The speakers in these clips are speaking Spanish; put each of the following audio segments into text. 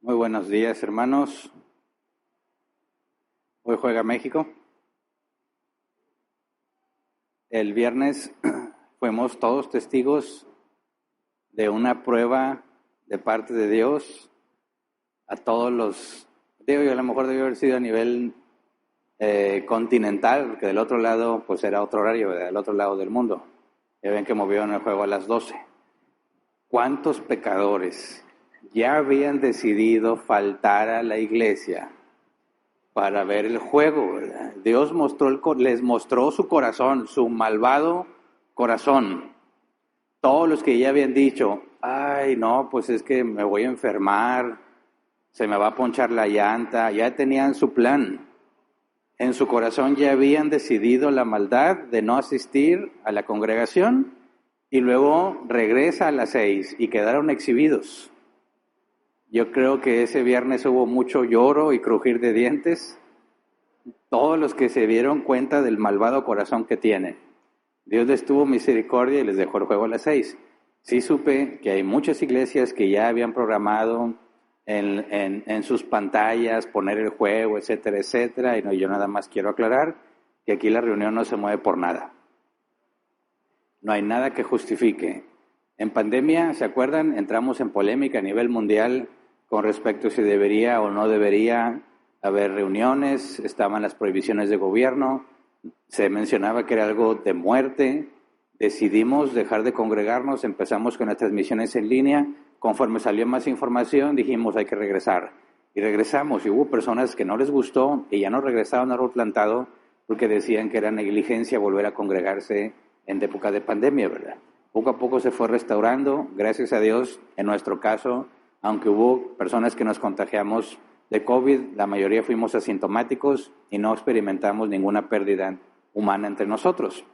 Muy buenos días, hermanos. Hoy juega México. El viernes fuimos todos testigos de una prueba de parte de Dios a todos los... Digo, a lo mejor debió haber sido a nivel continental, porque del otro lado pues era otro horario, del otro lado del mundo. Ya ven que movieron el juego a las 12. ¿Cuántos pecadores ya habían decidido faltar a la iglesia para ver el juego, ¿verdad? Dios les mostró su corazón, su malvado corazón. Todos los que ya habían dicho, ay no, pues es que me voy a enfermar, se me va a ponchar la llanta, ya tenían su plan. En su corazón ya habían decidido la maldad de no asistir a la congregación y luego regresa a las 6 y quedaron exhibidos. Yo creo que ese viernes hubo mucho lloro y crujir de dientes. Todos los que se dieron cuenta del malvado corazón que tienen. Dios les tuvo misericordia y les dejó el juego a las 6. Sí supe que hay muchas iglesias que ya habían programado en sus pantallas poner el juego, etcétera, etcétera. Y no, yo nada más quiero aclarar que aquí la reunión no se mueve por nada. No hay nada que justifique. En pandemia, ¿se acuerdan? Entramos en polémica a nivel mundial con respecto a si debería o no debería haber reuniones, estaban las prohibiciones de gobierno, se mencionaba que era algo de muerte, decidimos dejar de congregarnos, empezamos con las transmisiones en línea, conforme salió más información dijimos hay que regresar, y regresamos, y hubo personas que no les gustó y ya no regresaron a árbol plantado porque decían que era negligencia volver a congregarse en época de pandemia, ¿verdad? Poco a poco se fue restaurando, gracias a Dios, en nuestro caso, aunque hubo personas que nos contagiamos de COVID, la mayoría fuimos asintomáticos y no experimentamos ninguna pérdida humana entre nosotros.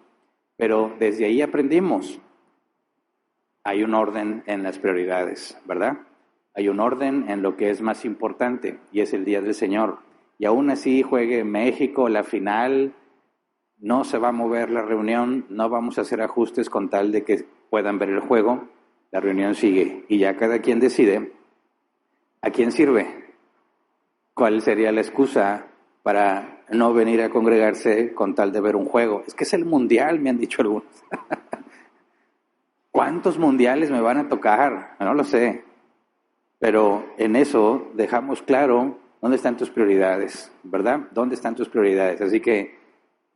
Pero desde ahí aprendimos, hay un orden en las prioridades, ¿verdad? Hay un orden en lo que es más importante y es el Día del Señor. Y aún así juegue México la final, no se va a mover la reunión, no vamos a hacer ajustes con tal de que puedan ver el juego, la reunión sigue y ya cada quien decide a quién sirve. ¿Cuál sería la excusa para no venir a congregarse con tal de ver un juego? Es que es el mundial, me han dicho algunos. ¿Cuántos mundiales me van a tocar? No lo sé. Pero en eso dejamos claro dónde están tus prioridades, ¿verdad? ¿Dónde están tus prioridades? Así que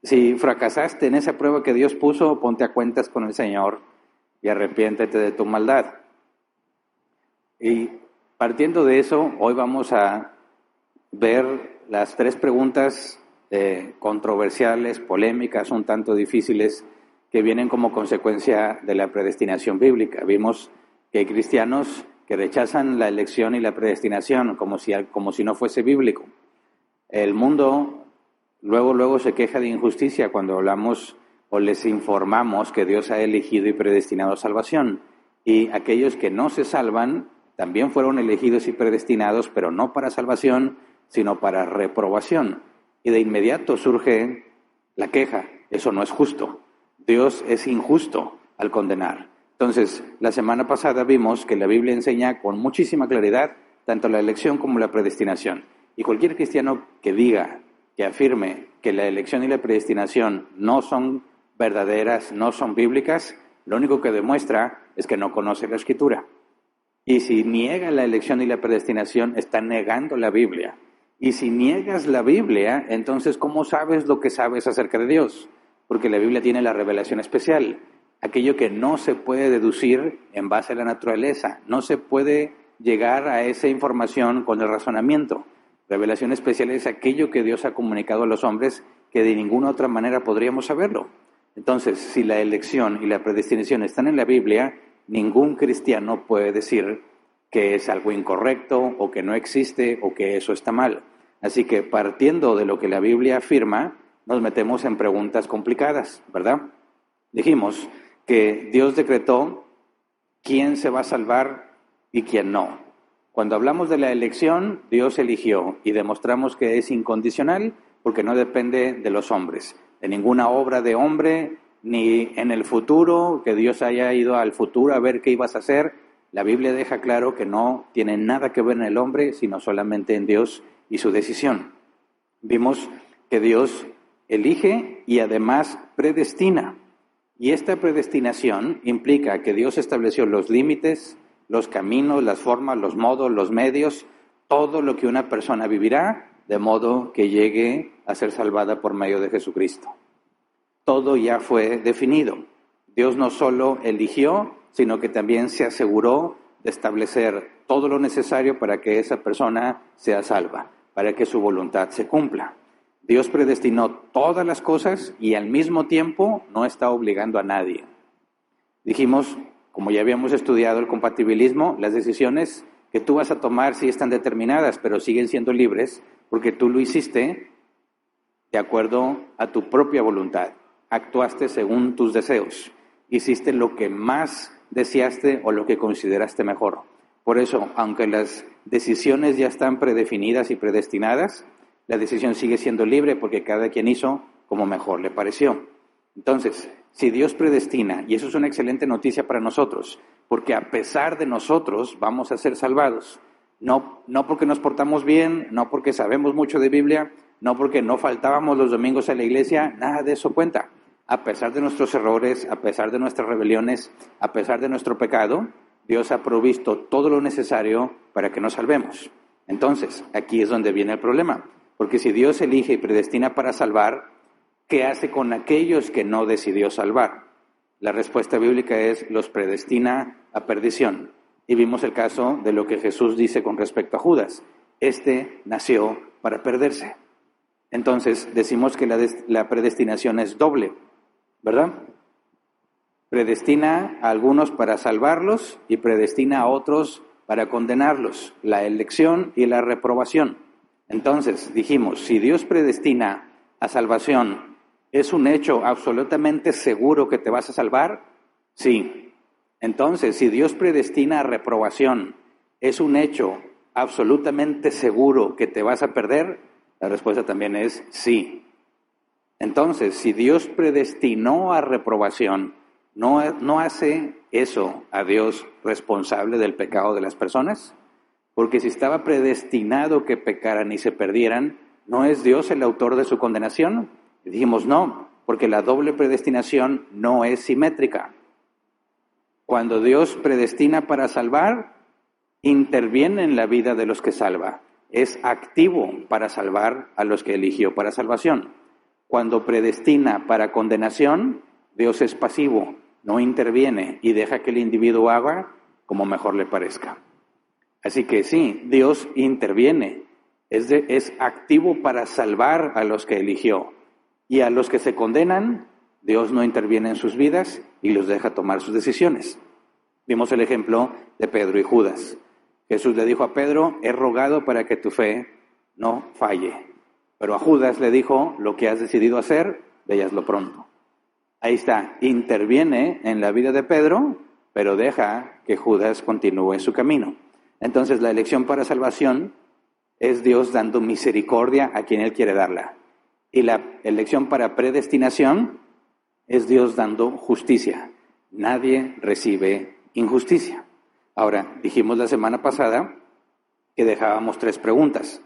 si fracasaste en esa prueba que Dios puso, ponte a cuentas con el Señor y arrepiéntete de tu maldad. Y partiendo de eso, hoy vamos a ver las 3 preguntas controversiales, polémicas, un tanto difíciles, que vienen como consecuencia de la predestinación bíblica. Vimos que hay cristianos que rechazan la elección y la predestinación como si no fuese bíblico. El mundo luego se queja de injusticia cuando hablamos o les informamos que Dios ha elegido y predestinado a salvación. Y aquellos que no se salvan también fueron elegidos y predestinados, pero no para salvación, sino para reprobación. Y de inmediato surge la queja, eso no es justo. Dios es injusto al condenar. Entonces, la semana pasada vimos que la Biblia enseña con muchísima claridad tanto la elección como la predestinación. Y cualquier cristiano que diga, que afirme que la elección y la predestinación no son verdaderas, no son bíblicas, lo único que demuestra es que no conoce la Escritura. Y si niega la elección y la predestinación, está negando la Biblia. Y si niegas la Biblia, entonces, ¿cómo sabes lo que sabes acerca de Dios? Porque la Biblia tiene la revelación especial, aquello que no se puede deducir en base a la naturaleza, no se puede llegar a esa información con el razonamiento. Revelación especial es aquello que Dios ha comunicado a los hombres que de ninguna otra manera podríamos saberlo. Entonces, si la elección y la predestinación están en la Biblia, ningún cristiano puede decir que es algo incorrecto o que no existe o que eso está mal. Así que partiendo de lo que la Biblia afirma, nos metemos en preguntas complicadas, ¿verdad? Dijimos que Dios decretó quién se va a salvar y quién no. Cuando hablamos de la elección, Dios eligió y demostramos que es incondicional porque no depende de los hombres, de ninguna obra de hombre, ni en el futuro, que Dios haya ido al futuro a ver qué ibas a hacer. La Biblia deja claro que no tiene nada que ver en el hombre, sino solamente en Dios y su decisión. Vimos que Dios elige y además predestina. Y esta predestinación implica que Dios estableció los límites, los caminos, las formas, los modos, los medios, todo lo que una persona vivirá, de modo que llegue a ser salvada por medio de Jesucristo. Todo ya fue definido. Dios no solo eligió, sino que también se aseguró de establecer todo lo necesario para que esa persona sea salva, para que su voluntad se cumpla. Dios predestinó todas las cosas y al mismo tiempo no está obligando a nadie. Dijimos, como ya habíamos estudiado el compatibilismo, las decisiones que tú vas a tomar sí están determinadas, pero siguen siendo libres porque tú lo hiciste de acuerdo a tu propia voluntad. Actuaste según tus deseos. Hiciste lo que más deseaste o lo que consideraste mejor. Por eso, aunque las decisiones ya están predefinidas y predestinadas, la decisión sigue siendo libre porque cada quien hizo como mejor le pareció. Entonces, si Dios predestina, y eso es una excelente noticia para nosotros, porque a pesar de nosotros vamos a ser salvados, no porque nos portamos bien, no porque sabemos mucho de Biblia, no porque no faltábamos los domingos a la iglesia, nada de eso cuenta. A pesar de nuestros errores, a pesar de nuestras rebeliones, a pesar de nuestro pecado, Dios ha provisto todo lo necesario para que nos salvemos. Entonces, aquí es donde viene el problema, porque si Dios elige y predestina para salvar, ¿qué hace con aquellos que no decidió salvar? La respuesta bíblica es, los predestina a perdición. Y vimos el caso de lo que Jesús dice con respecto a Judas. Este nació para perderse. Entonces, decimos que la predestinación es doble, ¿verdad? Predestina a algunos para salvarlos y predestina a otros para condenarlos. La elección y la reprobación. Entonces, dijimos, si Dios predestina a salvación, ¿es un hecho absolutamente seguro que te vas a salvar? Sí. Entonces, si Dios predestina a reprobación, ¿es un hecho absolutamente seguro que te vas a perder? La respuesta también es sí. Entonces, si Dios predestinó a reprobación, ¿no hace eso a Dios responsable del pecado de las personas? Porque si estaba predestinado que pecaran y se perdieran, ¿no es Dios el autor de su condenación? Y dijimos no, porque la doble predestinación no es simétrica. Cuando Dios predestina para salvar, interviene en la vida de los que salva. Es activo para salvar a los que eligió para salvación. Cuando predestina para condenación, Dios es pasivo, no interviene y deja que el individuo haga como mejor le parezca. Así que sí, Dios interviene, es activo para salvar a los que eligió. Y a los que se condenan, Dios no interviene en sus vidas y los deja tomar sus decisiones. Vimos el ejemplo de Pedro y Judas. Jesús le dijo a Pedro, he rogado para que tu fe no falle. Pero a Judas le dijo, lo que has decidido hacer, ve y hazlo pronto. Ahí está, interviene en la vida de Pedro, pero deja que Judas continúe su camino. Entonces la elección para salvación es Dios dando misericordia a quien Él quiere darla. Y la elección para predestinación es Dios dando justicia. Nadie recibe injusticia. Ahora, dijimos la semana pasada que dejábamos 3 preguntas.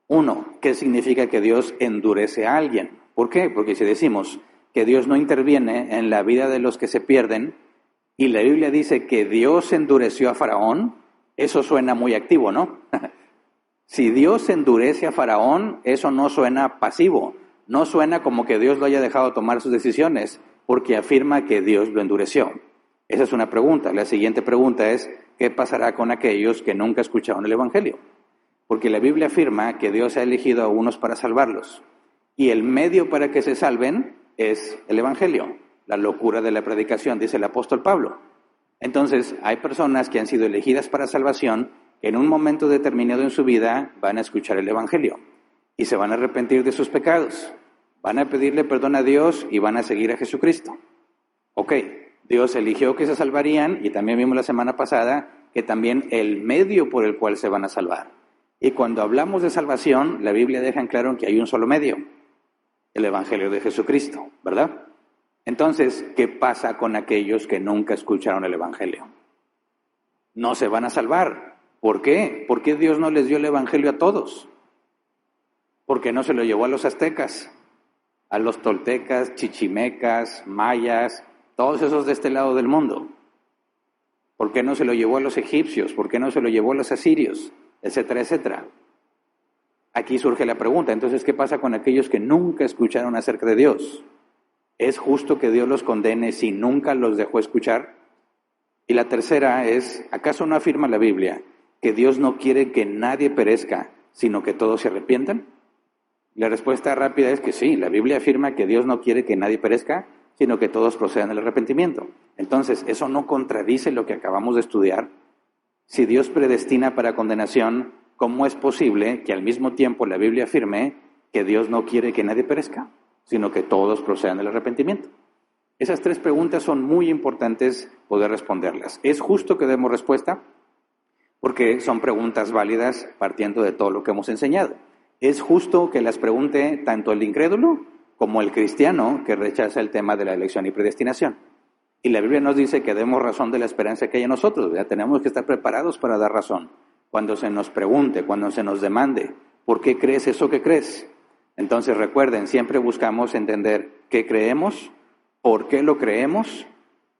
1, ¿qué significa que Dios endurece a alguien? ¿Por qué? Porque si decimos que Dios no interviene en la vida de los que se pierden y la Biblia dice que Dios endureció a Faraón, eso suena muy activo, ¿no? Si Dios endurece a Faraón, eso no suena pasivo, no suena como que Dios lo haya dejado tomar sus decisiones, porque afirma que Dios lo endureció. Esa es una pregunta. La siguiente pregunta es, ¿qué pasará con aquellos que nunca escucharon el Evangelio? Porque la Biblia afirma que Dios ha elegido a unos para salvarlos, y el medio para que se salven es el Evangelio, la locura de la predicación, dice el apóstol Pablo. Entonces, hay personas que han sido elegidas para salvación, que en un momento determinado en su vida van a escuchar el Evangelio y se van a arrepentir de sus pecados, van a pedirle perdón a Dios y van a seguir a Jesucristo. Ok, Dios eligió que se salvarían y también vimos la semana pasada que también el medio por el cual se van a salvar. Y cuando hablamos de salvación, la Biblia deja en claro que hay un solo medio, el Evangelio de Jesucristo, ¿verdad? Entonces, ¿qué pasa con aquellos que nunca escucharon el Evangelio? no se van a salvar. ¿Por qué? ¿Por qué Dios no les dio el evangelio a todos? ¿Por qué no se lo llevó a los aztecas, a los toltecas, chichimecas, mayas, todos esos de este lado del mundo? ¿Por qué no se lo llevó a los egipcios? ¿Por qué no se lo llevó a los asirios? Etcétera, etcétera. Aquí surge la pregunta, entonces, ¿qué pasa con aquellos que nunca escucharon acerca de Dios? ¿Es justo que Dios los condene si nunca los dejó escuchar? Y la tercera es, ¿acaso no afirma la Biblia que Dios no quiere que nadie perezca, sino que todos se arrepientan? La respuesta rápida es que sí, la Biblia afirma que Dios no quiere que nadie perezca, sino que todos procedan del arrepentimiento. Entonces, ¿eso no contradice lo que acabamos de estudiar? Si Dios predestina para condenación, ¿cómo es posible que al mismo tiempo la Biblia afirme que Dios no quiere que nadie perezca, sino que todos procedan del arrepentimiento? Esas tres preguntas son muy importantes poder responderlas. ¿Es justo que demos respuesta? Porque son preguntas válidas partiendo de todo lo que hemos enseñado. ¿Es justo que las pregunte tanto el incrédulo como el cristiano que rechaza el tema de la elección y predestinación? Y la Biblia nos dice que demos razón de la esperanza que hay en nosotros. Ya tenemos que estar preparados para dar razón. Cuando se nos pregunte, cuando se nos demande, ¿por qué crees eso que crees? Entonces recuerden, siempre buscamos entender qué creemos, por qué lo creemos,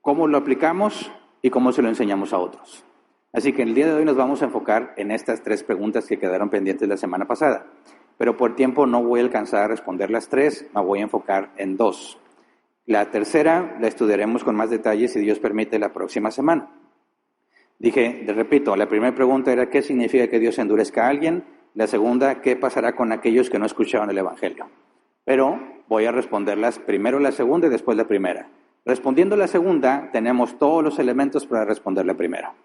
cómo lo aplicamos y cómo se lo enseñamos a otros. Así que el día de hoy nos vamos a enfocar en estas tres preguntas que quedaron pendientes la semana pasada. Pero por tiempo no voy a alcanzar a responder las tres, me voy a enfocar en dos. La tercera la estudiaremos con más detalle, si Dios permite, la próxima semana. Repito, la primera pregunta era ¿qué significa que Dios endurezca a alguien? La segunda, ¿qué pasará con aquellos que no escucharon el Evangelio? Pero voy a responderlas primero la segunda y después la primera. Respondiendo la segunda, tenemos todos los elementos para responder la primera.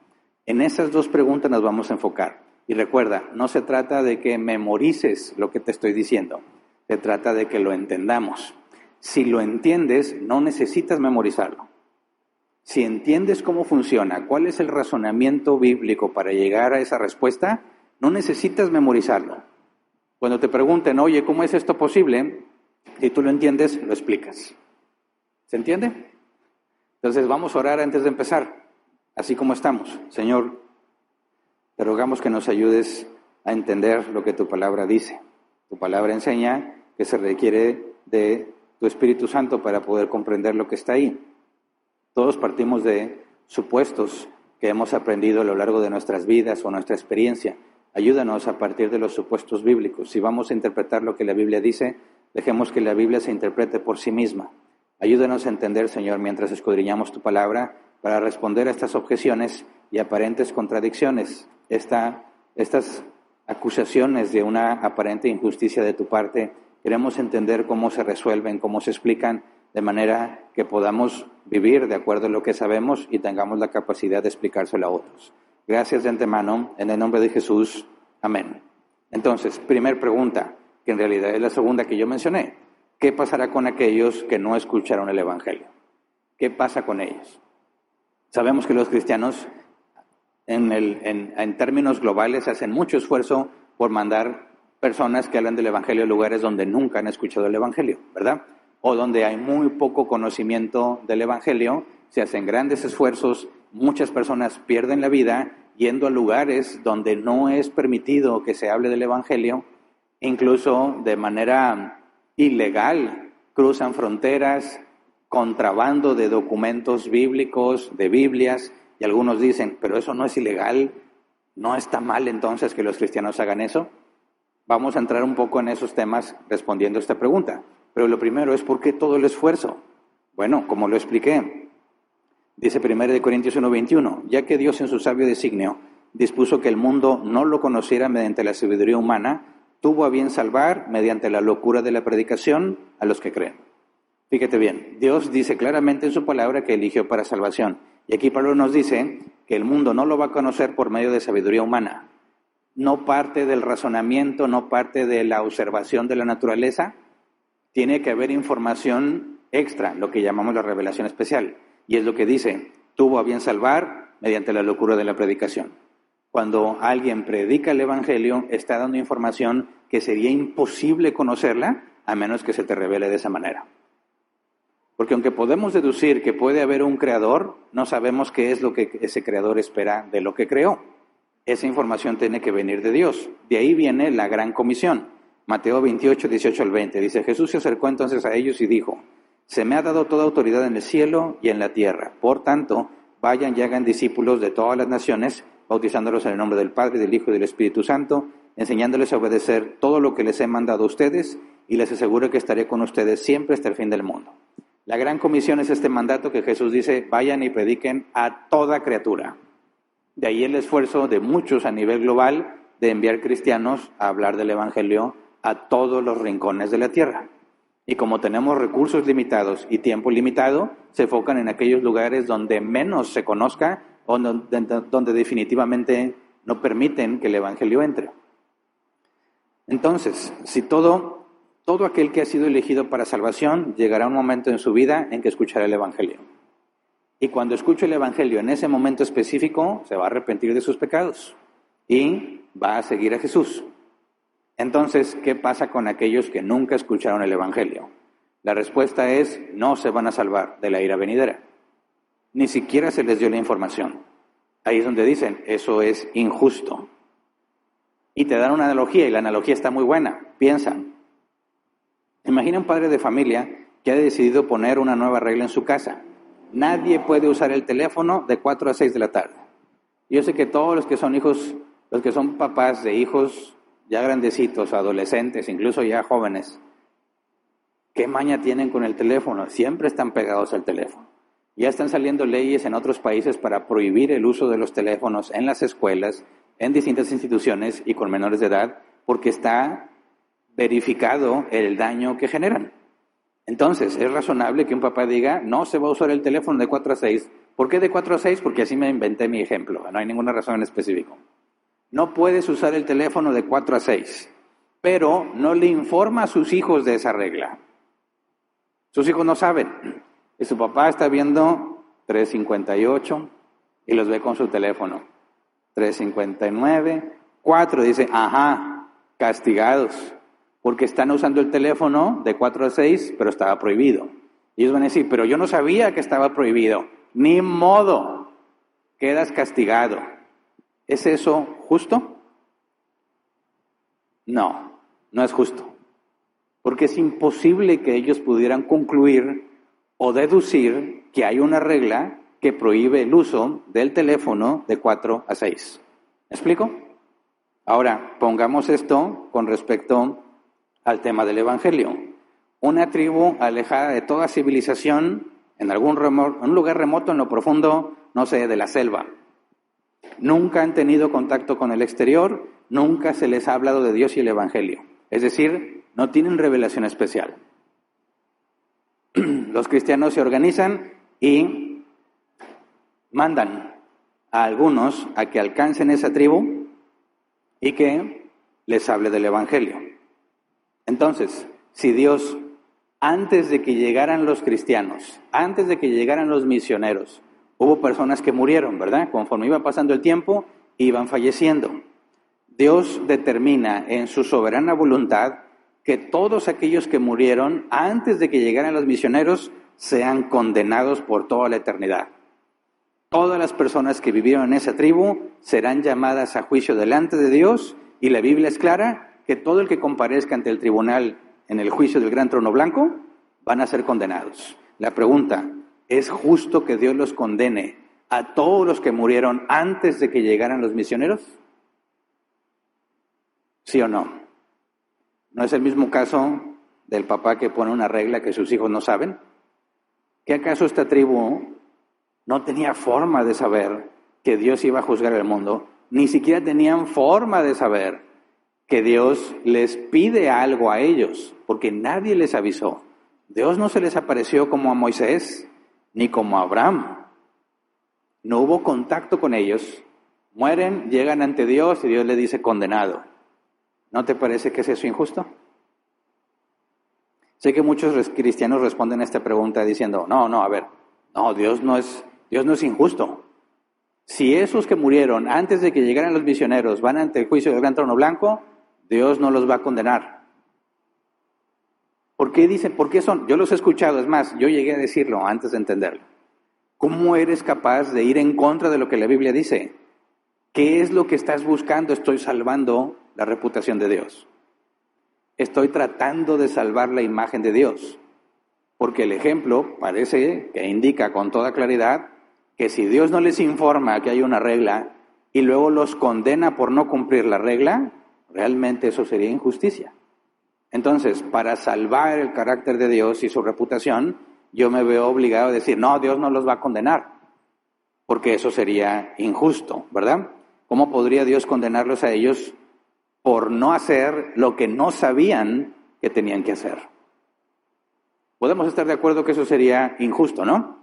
En esas dos preguntas nos vamos a enfocar. Y recuerda, no se trata de que memorices lo que te estoy diciendo, se trata de que lo entendamos. Si lo entiendes, no necesitas memorizarlo. Si entiendes cómo funciona, cuál es el razonamiento bíblico para llegar a esa respuesta, no necesitas memorizarlo. Cuando te pregunten, oye, ¿cómo es esto posible? Si tú lo entiendes, lo explicas. ¿Se entiende? Entonces vamos a orar antes de empezar, así como estamos. Señor, te rogamos que nos ayudes a entender lo que tu palabra dice. Tu palabra enseña que se requiere de tu Espíritu Santo para poder comprender lo que está ahí. Todos partimos de supuestos que hemos aprendido a lo largo de nuestras vidas o nuestra experiencia. Ayúdanos a partir de los supuestos bíblicos. Si vamos a interpretar lo que la Biblia dice, dejemos que la Biblia se interprete por sí misma. Ayúdanos a entender, Señor, mientras escudriñamos tu palabra, para responder a estas objeciones y aparentes contradicciones, estas acusaciones de una aparente injusticia de tu parte. Queremos entender cómo se resuelven, cómo se explican, de manera que podamos vivir de acuerdo a lo que sabemos y tengamos la capacidad de explicárselo a otros. Gracias de antemano, en el nombre de Jesús. Amén. Entonces, primer pregunta, que en realidad es la segunda que yo mencioné. ¿Qué pasará con aquellos que no escucharon el Evangelio? ¿Qué pasa con ellos? Sabemos que los cristianos, en términos globales, hacen mucho esfuerzo por mandar personas que hablan del Evangelio a lugares donde nunca han escuchado el Evangelio, ¿verdad? O donde hay muy poco conocimiento del Evangelio, se hacen grandes esfuerzos, muchas personas pierden la vida yendo a lugares donde no es permitido que se hable del Evangelio, incluso de manera ilegal, cruzan fronteras, contrabando de documentos bíblicos, de Biblias, y algunos dicen, pero eso no es ilegal, ¿no está mal entonces que los cristianos hagan eso? Vamos a entrar un poco en esos temas respondiendo a esta pregunta. Pero lo primero es, ¿por qué todo el esfuerzo? Bueno, como lo expliqué, dice 1 Corintios 1:21, ya que Dios en su sabio designio dispuso que el mundo no lo conociera mediante la sabiduría humana, tuvo a bien salvar mediante la locura de la predicación a los que creen. Fíjate bien, Dios dice claramente en su palabra que eligió para salvación. Y aquí Pablo nos dice que el mundo no lo va a conocer por medio de sabiduría humana. No parte del razonamiento, no parte de la observación de la naturaleza. Tiene que haber información extra, lo que llamamos la revelación especial. Y es lo que dice, tuvo a bien salvar mediante la locura de la predicación. Cuando alguien predica el Evangelio, está dando información que sería imposible conocerla a menos que se te revele de esa manera. Porque aunque podemos deducir que puede haber un creador, no sabemos qué es lo que ese creador espera de lo que creó. Esa información tiene que venir de Dios. De ahí viene la gran comisión. Mateo 28, 18 al 20. Dice, Jesús se acercó entonces a ellos y dijo, se me ha dado toda autoridad en el cielo y en la tierra. Por tanto, vayan y hagan discípulos de todas las naciones, bautizándolos en el nombre del Padre, del Hijo y del Espíritu Santo, enseñándoles a obedecer todo lo que les he mandado a ustedes, y les aseguro que estaré con ustedes siempre hasta el fin del mundo. La gran comisión es este mandato que Jesús dice, vayan y prediquen a toda criatura. De ahí el esfuerzo de muchos a nivel global de enviar cristianos a hablar del Evangelio a todos los rincones de la tierra. Y como tenemos recursos limitados y tiempo limitado, se enfocan en aquellos lugares donde menos se conozca o donde definitivamente no permiten que el Evangelio entre. Entonces, si todo aquel que ha sido elegido para salvación, llegará un momento en su vida en que escuchará el Evangelio. Y cuando escuche el Evangelio en ese momento específico, se va a arrepentir de sus pecados y va a seguir a Jesús. Entonces, ¿qué pasa con aquellos que nunca escucharon el Evangelio? La respuesta es, no se van a salvar de la ira venidera. Ni siquiera se les dio la información. Ahí es donde dicen, eso es injusto. Y te dan una analogía, y la analogía está muy buena. Piensa. Imagina un padre de familia que ha decidido poner una nueva regla en su casa. Nadie puede usar el teléfono de 4 a 6 de la tarde. Yo sé que todos los que son hijos, los que son papás de hijos ya grandecitos, adolescentes, incluso ya jóvenes, ¿qué maña tienen con el teléfono? Siempre están pegados al teléfono. Ya están saliendo leyes en otros países para prohibir el uso de los teléfonos en las escuelas, en distintas instituciones y con menores de edad, porque está verificado el daño que generan. Entonces, es razonable que un papá diga, no se va a usar el teléfono de 4 a 6. ¿Por qué de 4 a 6? Porque así me inventé mi ejemplo, no hay ninguna razón en específico. No puedes usar el teléfono de 4 a 6, pero no le informa a sus hijos de esa regla. Sus hijos no saben. Y su papá está viendo 3:58 y los ve con su teléfono. 3:59, 4, dice, ajá, castigados, porque están usando el teléfono de 4 a 6, pero estaba prohibido. Y ellos van a decir, pero yo no sabía que estaba prohibido. Ni modo, quedas castigado. ¿Es eso justo? No, no es justo. Porque es imposible que ellos pudieran concluir o deducir que hay una regla que prohíbe el uso del teléfono de 4 a 6. ¿Me explico? Ahora, pongamos esto con respecto al tema del Evangelio. Una tribu alejada de toda civilización, en un lugar remoto en lo profundo, no sé, de la selva. Nunca han tenido contacto con el exterior, nunca se les ha hablado de Dios y el Evangelio. Es decir, no tienen revelación especial. Los cristianos se organizan y mandan a algunos a que alcancen esa tribu y que les hable del Evangelio. Entonces, si Dios, antes de que llegaran los cristianos, antes de que llegaran los misioneros, hubo personas que murieron, ¿verdad? Conforme iba pasando el tiempo, iban falleciendo. Dios determina en su soberana voluntad que todos aquellos que murieron antes de que llegaran los misioneros sean condenados por toda la eternidad. Todas las personas que vivieron en esa tribu serán llamadas a juicio delante de Dios, y la Biblia es clara que todo el que comparezca ante el tribunal en el juicio del gran trono blanco van a ser condenados. La pregunta, ¿es justo que Dios los condene a todos los que murieron antes de que llegaran los misioneros? ¿Sí o no? ¿No es el mismo caso del papá que pone una regla que sus hijos no saben? ¿Qué acaso esta tribu no tenía forma de saber que Dios iba a juzgar el mundo? Ni siquiera tenían forma de saber que Dios les pide algo a ellos, porque nadie les avisó. Dios no se les apareció como a Moisés, ni como a Abraham. No hubo contacto con ellos. Mueren, llegan ante Dios y Dios les dice condenado. ¿No te parece que es eso injusto? Sé que muchos cristianos responden a esta pregunta diciendo, Dios no es injusto. Si esos que murieron antes de que llegaran los misioneros van ante el juicio del gran trono blanco, Dios no los va a condenar. ¿Por qué dicen? ¿Por qué son? Yo los he escuchado, es más, yo llegué a decirlo antes de entenderlo. ¿Cómo eres capaz de ir en contra de lo que la Biblia dice? ¿Qué es lo que estás buscando? Estoy salvando la reputación de Dios. Estoy tratando de salvar la imagen de Dios. Porque el ejemplo parece que indica con toda claridad que si Dios no les informa que hay una regla y luego los condena por no cumplir la regla, realmente eso sería injusticia. Entonces, para salvar el carácter de Dios y su reputación, yo me veo obligado a decir, no, Dios no los va a condenar, porque eso sería injusto, ¿verdad? ¿Cómo podría Dios condenarlos a ellos por no hacer lo que no sabían que tenían que hacer? Podemos estar de acuerdo que eso sería injusto, ¿no?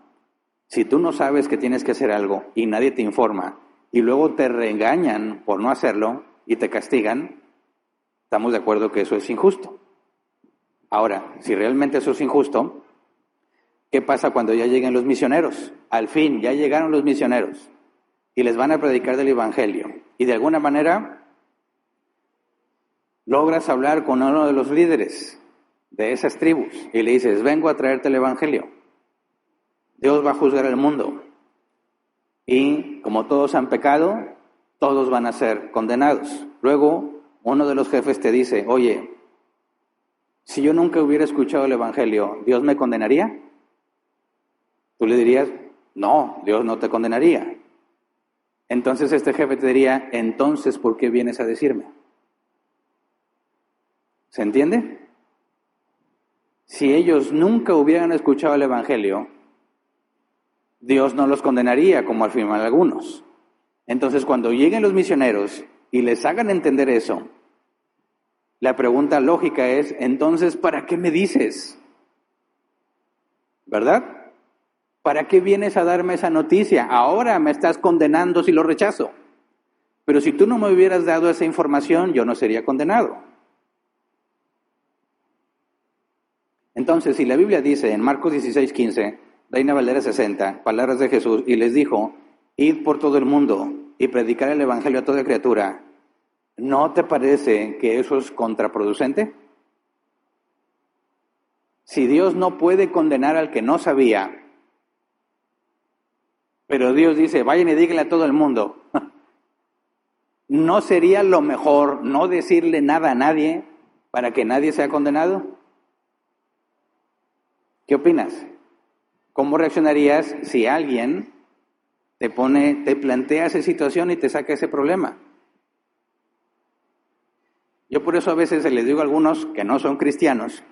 Si tú no sabes que tienes que hacer algo y nadie te informa y luego te regañan por no hacerlo y te castigan, estamos de acuerdo que eso es injusto. Ahora, si realmente eso es injusto, ¿qué pasa cuando ya lleguen los misioneros? Al fin, ya llegaron los misioneros y les van a predicar del Evangelio. Y de alguna manera logras hablar con uno de los líderes de esas tribus y le dices, vengo a traerte el Evangelio. Dios va a juzgar al mundo. Y como todos han pecado, todos van a ser condenados. Luego, uno de los jefes te dice, oye, si yo nunca hubiera escuchado el Evangelio, ¿Dios me condenaría? Tú le dirías, no, Dios no te condenaría. Entonces este jefe te diría, entonces, ¿por qué vienes a decirme? ¿Se entiende? Si ellos nunca hubieran escuchado el Evangelio, Dios no los condenaría, como afirman algunos. Entonces, cuando lleguen los misioneros y les hagan entender eso, la pregunta lógica es, entonces, ¿para qué me dices? ¿Verdad? ¿Para qué vienes a darme esa noticia? Ahora me estás condenando si lo rechazo. Pero si tú no me hubieras dado esa información, yo no sería condenado. Entonces, si la Biblia dice en Marcos 16:15, Reina Valera 60, palabras de Jesús, y les dijo, id por todo el mundo y predicar el Evangelio a toda criatura, ¿no te parece que eso es contraproducente? Si Dios no puede condenar al que no sabía, pero Dios dice, vayan y díganle a todo el mundo, ¿no sería lo mejor no decirle nada a nadie para que nadie sea condenado? ¿Qué opinas? ¿Cómo reaccionarías si alguien te plantea esa situación y te saca ese problema? Yo por eso a veces les digo a algunos que no son cristianos,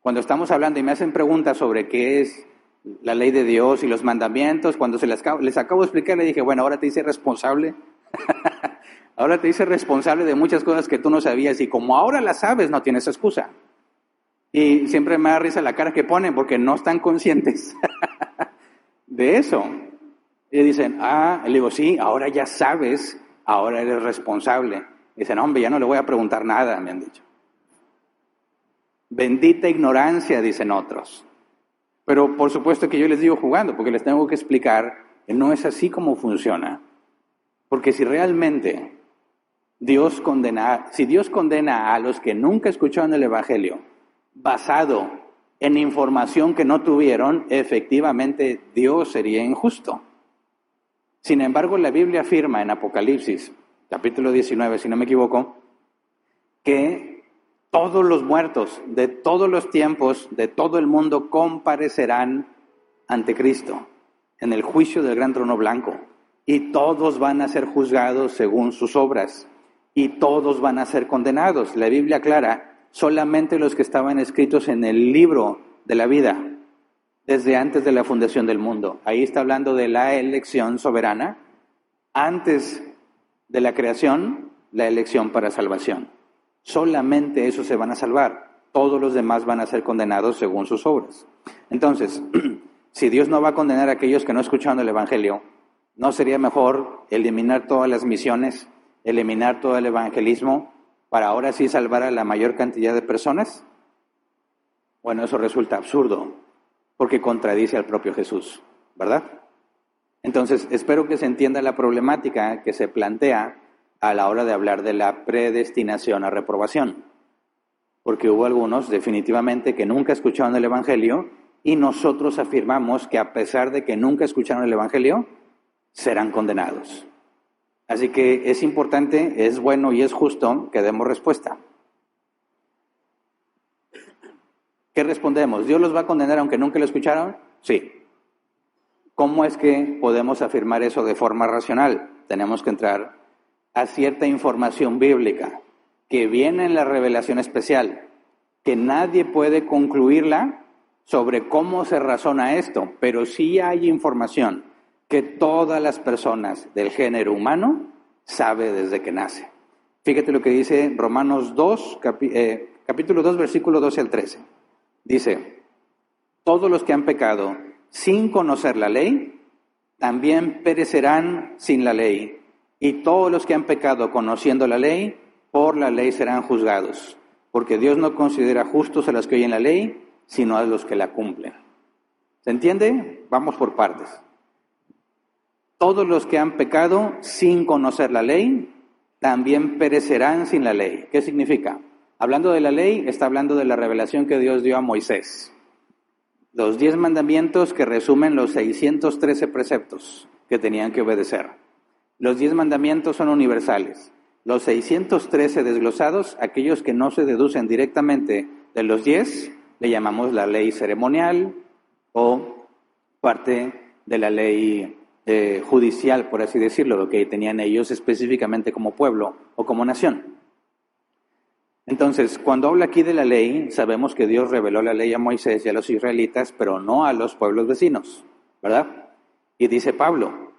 cuando estamos hablando y me hacen preguntas sobre qué es la ley de Dios y los mandamientos, cuando les acabo de explicar, le dije, bueno, ahora te hice responsable. Ahora te hice responsable de muchas cosas que tú no sabías y como ahora las sabes, no tienes excusa. Y siempre me da risa la cara que ponen porque no están conscientes de eso. Y dicen, le digo, sí, ahora ya sabes, ahora eres responsable. Dicen, hombre, ya no le voy a preguntar nada, me han dicho. Bendita ignorancia, dicen otros. Pero por supuesto que yo les digo jugando, porque les tengo que explicar que no es así como funciona. Porque si realmente si Dios condena a los que nunca escucharon el Evangelio, basado en información que no tuvieron, efectivamente Dios sería injusto. Sin embargo, la Biblia afirma en Apocalipsis, capítulo 19, si no me equivoco, que todos los muertos de todos los tiempos, de todo el mundo, comparecerán ante Cristo en el juicio del gran trono blanco. Y todos van a ser juzgados según sus obras. Y todos van a ser condenados. La Biblia aclara, solamente los que estaban escritos en el libro de la vida, desde antes de la fundación del mundo. Ahí está hablando de la elección soberana. Antes de la creación, la elección para salvación. Solamente esos se van a salvar. Todos los demás van a ser condenados según sus obras. Entonces, si Dios no va a condenar a aquellos que no escucharon el Evangelio, ¿no sería mejor eliminar todas las misiones, eliminar todo el evangelismo, para ahora sí salvar a la mayor cantidad de personas? Bueno, eso resulta absurdo, porque contradice al propio Jesús, ¿verdad? Entonces, espero que se entienda la problemática que se plantea a la hora de hablar de la predestinación a reprobación. porque hubo algunos definitivamente que nunca escucharon el Evangelio y nosotros afirmamos que a pesar de que nunca escucharon el Evangelio, serán condenados. Así que es importante, es bueno y es justo que demos respuesta. ¿Qué respondemos? ¿Dios los va a condenar aunque nunca lo escucharon? Sí. ¿Cómo es que podemos afirmar eso de forma racional? Tenemos que entrar a cierta información bíblica que viene en la revelación especial, que nadie puede concluirla sobre cómo se razona esto, pero sí hay información que todas las personas del género humano sabe desde que nace. Fíjate lo que dice Romanos 2, capítulo 2, versículo 12 al 13. Dice, todos los que han pecado sin conocer la ley, también perecerán sin la ley. Y todos los que han pecado conociendo la ley, por la ley serán juzgados. Porque Dios no considera justos a los que oyen la ley, sino a los que la cumplen. ¿Se entiende? Vamos por partes. Todos los que han pecado sin conocer la ley, también perecerán sin la ley. ¿Qué significa? Hablando de la ley, está hablando de la revelación que Dios dio a Moisés. Los 10 mandamientos que resumen los 613 preceptos que tenían que obedecer. Los 10 mandamientos son universales. Los 613 desglosados, aquellos que no se deducen directamente de los 10, le llamamos la ley ceremonial o parte de la ley judicial, por así decirlo, lo que tenían ellos específicamente como pueblo o como nación. Entonces, cuando habla aquí de la ley, sabemos que Dios reveló la ley a Moisés y a los israelitas, pero no a los pueblos vecinos, ¿verdad? Y dice Pablo,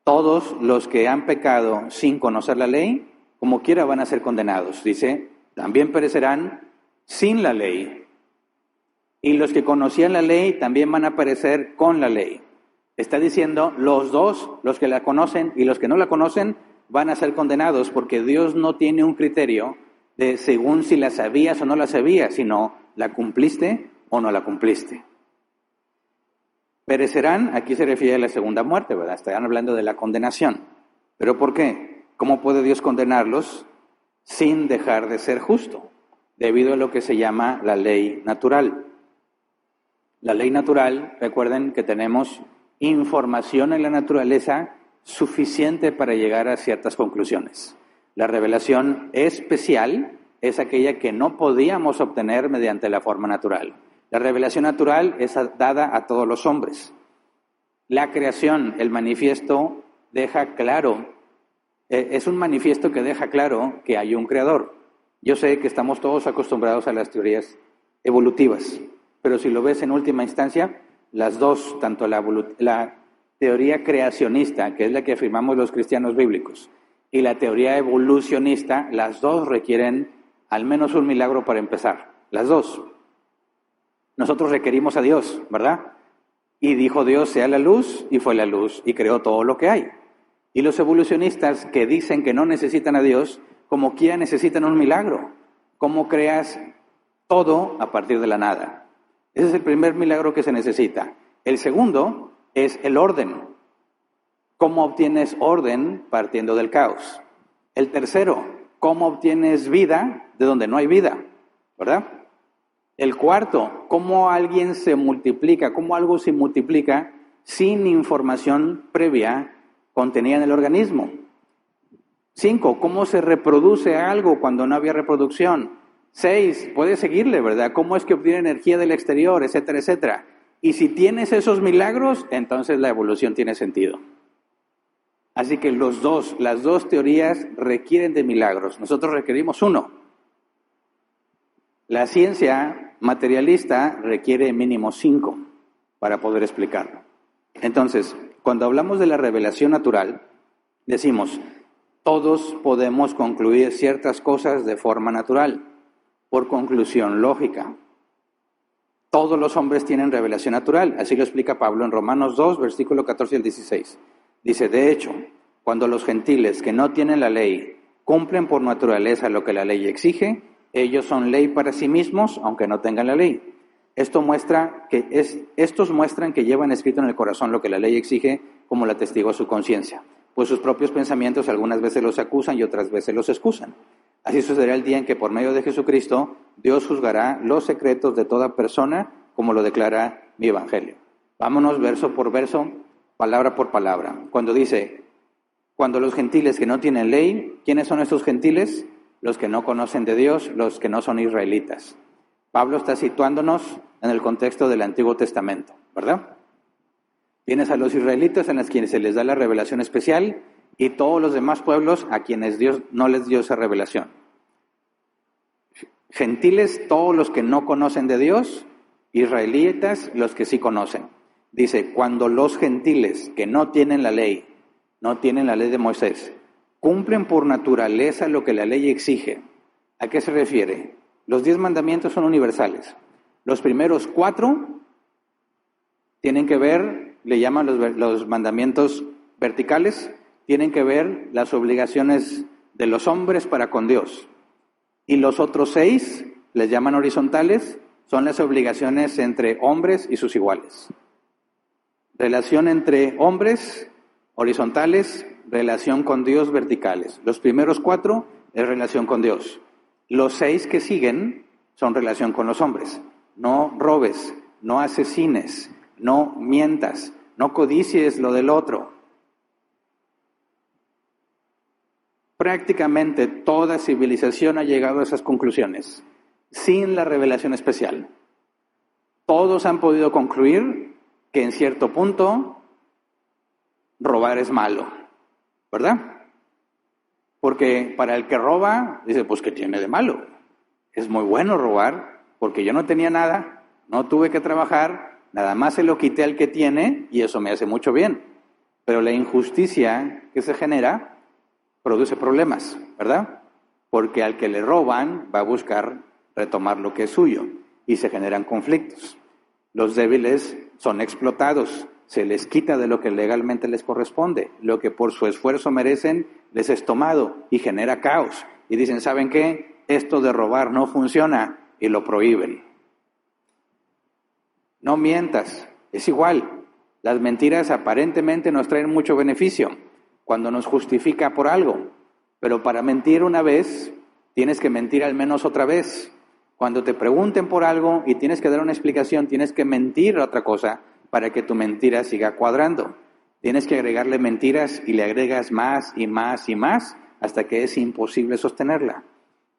todos los que han pecado sin conocer la ley, como quiera van a ser condenados. Dice, también perecerán sin la ley. Y los que conocían la ley también van a perecer con la ley. Está diciendo, los dos, los que la conocen y los que no la conocen, van a ser condenados porque Dios no tiene un criterio de según si la sabías o no la sabías, sino la cumpliste o no la cumpliste. Perecerán, aquí se refiere a la segunda muerte, ¿verdad? Están hablando de la condenación. ¿Pero por qué? ¿Cómo puede Dios condenarlos sin dejar de ser justo? Debido a lo que se llama la ley natural. La ley natural, recuerden que tenemos información en la naturaleza suficiente para llegar a ciertas conclusiones. La revelación especial es aquella que no podíamos obtener mediante la forma natural. La revelación natural es dada a todos los hombres. La creación, el manifiesto, deja claro, es un manifiesto que deja claro que hay un creador. Yo sé que estamos todos acostumbrados a las teorías evolutivas, pero si lo ves en última instancia, las dos, tanto la teoría creacionista, que es la que afirmamos los cristianos bíblicos, y la teoría evolucionista, las dos requieren al menos un milagro para empezar. Las dos. Nosotros requerimos a Dios, ¿verdad? Y dijo Dios, sea la luz, y fue la luz, y creó todo lo que hay. Y los evolucionistas que dicen que no necesitan a Dios, como quiera necesitan un milagro. ¿Cómo creas todo a partir de la nada? Ese es el primer milagro que se necesita. El segundo es el orden. ¿Cómo obtienes orden partiendo del caos? El tercero, ¿cómo obtienes vida de donde no hay vida? ¿Verdad? El cuarto, ¿cómo alguien se multiplica? ¿Cómo algo se multiplica sin información previa contenida en el organismo? 5, ¿cómo se reproduce algo cuando no había reproducción? 6, puedes seguirle, ¿verdad? ¿Cómo es que obtiene energía del exterior, etcétera, etcétera? Y si tienes esos milagros, entonces la evolución tiene sentido. Así que las dos teorías requieren de milagros. Nosotros requerimos uno. La ciencia materialista requiere mínimo 5 para poder explicarlo. Entonces, cuando hablamos de la revelación natural, decimos, todos podemos concluir ciertas cosas de forma natural, por conclusión lógica. Todos los hombres tienen revelación natural, así lo explica Pablo en Romanos 2, versículo 14 al 16. Dice, de hecho, cuando los gentiles que no tienen la ley cumplen por naturaleza lo que la ley exige, ellos son ley para sí mismos, aunque no tengan la ley. Estos muestran que llevan escrito en el corazón lo que la ley exige, como la testigua su conciencia, pues sus propios pensamientos algunas veces los acusan y otras veces los excusan. Así sucederá el día en que por medio de Jesucristo Dios juzgará los secretos de toda persona, como lo declara mi evangelio. Vámonos verso por verso, palabra por palabra. Cuando dice, cuando los gentiles que no tienen ley, ¿quiénes son estos gentiles? Los que no conocen de Dios, los que no son israelitas. Pablo está situándonos en el contexto del Antiguo Testamento, ¿verdad? Tienes a los israelitas en los quienes se les da la revelación especial y todos los demás pueblos a quienes Dios no les dio esa revelación. Gentiles, todos los que no conocen de Dios, israelitas, los que sí conocen. Dice, cuando los gentiles que no tienen la ley de Moisés, cumplen por naturaleza lo que la ley exige. ¿A qué se refiere? Los 10 mandamientos son universales. Los primeros 4 tienen que ver, le llaman los mandamientos verticales, tienen que ver las obligaciones de los hombres para con Dios. Y los otros 6, les llaman horizontales, son las obligaciones entre hombres y sus iguales. Relación entre hombres, horizontales, relación con Dios, verticales. Los primeros 4 es relación con Dios. Los 6 que siguen son relación con los hombres. No robes, no asesines, no mientas, no codicies lo del otro. Prácticamente toda civilización ha llegado a esas conclusiones, sin la revelación especial. Todos han podido concluir que en cierto punto robar es malo, ¿verdad? Porque para el que roba, dice, pues ¿qué tiene de malo? Es muy bueno robar, porque yo no tenía nada, no tuve que trabajar, nada más se lo quité al que tiene y eso me hace mucho bien. Pero la injusticia que se genera produce problemas, ¿verdad? Porque al que le roban va a buscar retomar lo que es suyo y se generan conflictos. Los débiles son explotados, se les quita de lo que legalmente les corresponde, lo que por su esfuerzo merecen les es tomado y genera caos. Y dicen, ¿saben qué? Esto de robar no funciona y lo prohíben. No mientas, es igual. Las mentiras aparentemente nos traen mucho beneficio cuando nos justifica por algo, pero para mentir una vez, tienes que mentir al menos otra vez. Cuando te pregunten por algo y tienes que dar una explicación, tienes que mentir otra cosa para que tu mentira siga cuadrando. Tienes que agregarle mentiras y le agregas más y más y más hasta que es imposible sostenerla.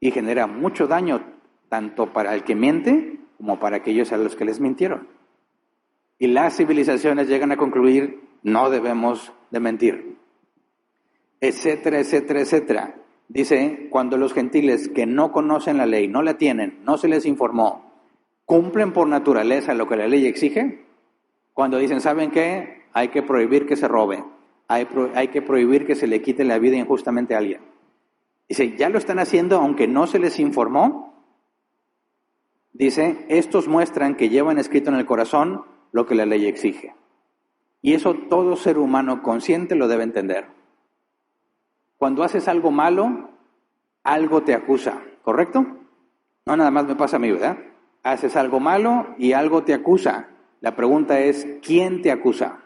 Y genera mucho daño tanto para el que miente como para aquellos a los que les mintieron. Y las civilizaciones llegan a concluir, no debemos de mentir. Etcétera, etcétera, etcétera. Dice, cuando los gentiles que no conocen la ley, no la tienen, no se les informó, cumplen por naturaleza lo que la ley exige. Cuando dicen, ¿saben qué? Hay que prohibir que se robe, hay que prohibir que se le quite la vida injustamente a alguien. Dice, ya lo están haciendo aunque no se les informó. Dice, estos muestran que llevan escrito en el corazón lo que la ley exige. Y eso todo ser humano consciente lo debe entender. Cuando haces algo malo, algo te acusa, ¿correcto? No nada más me pasa a mí, ¿verdad? Haces algo malo y algo te acusa. La pregunta es, ¿quién te acusa?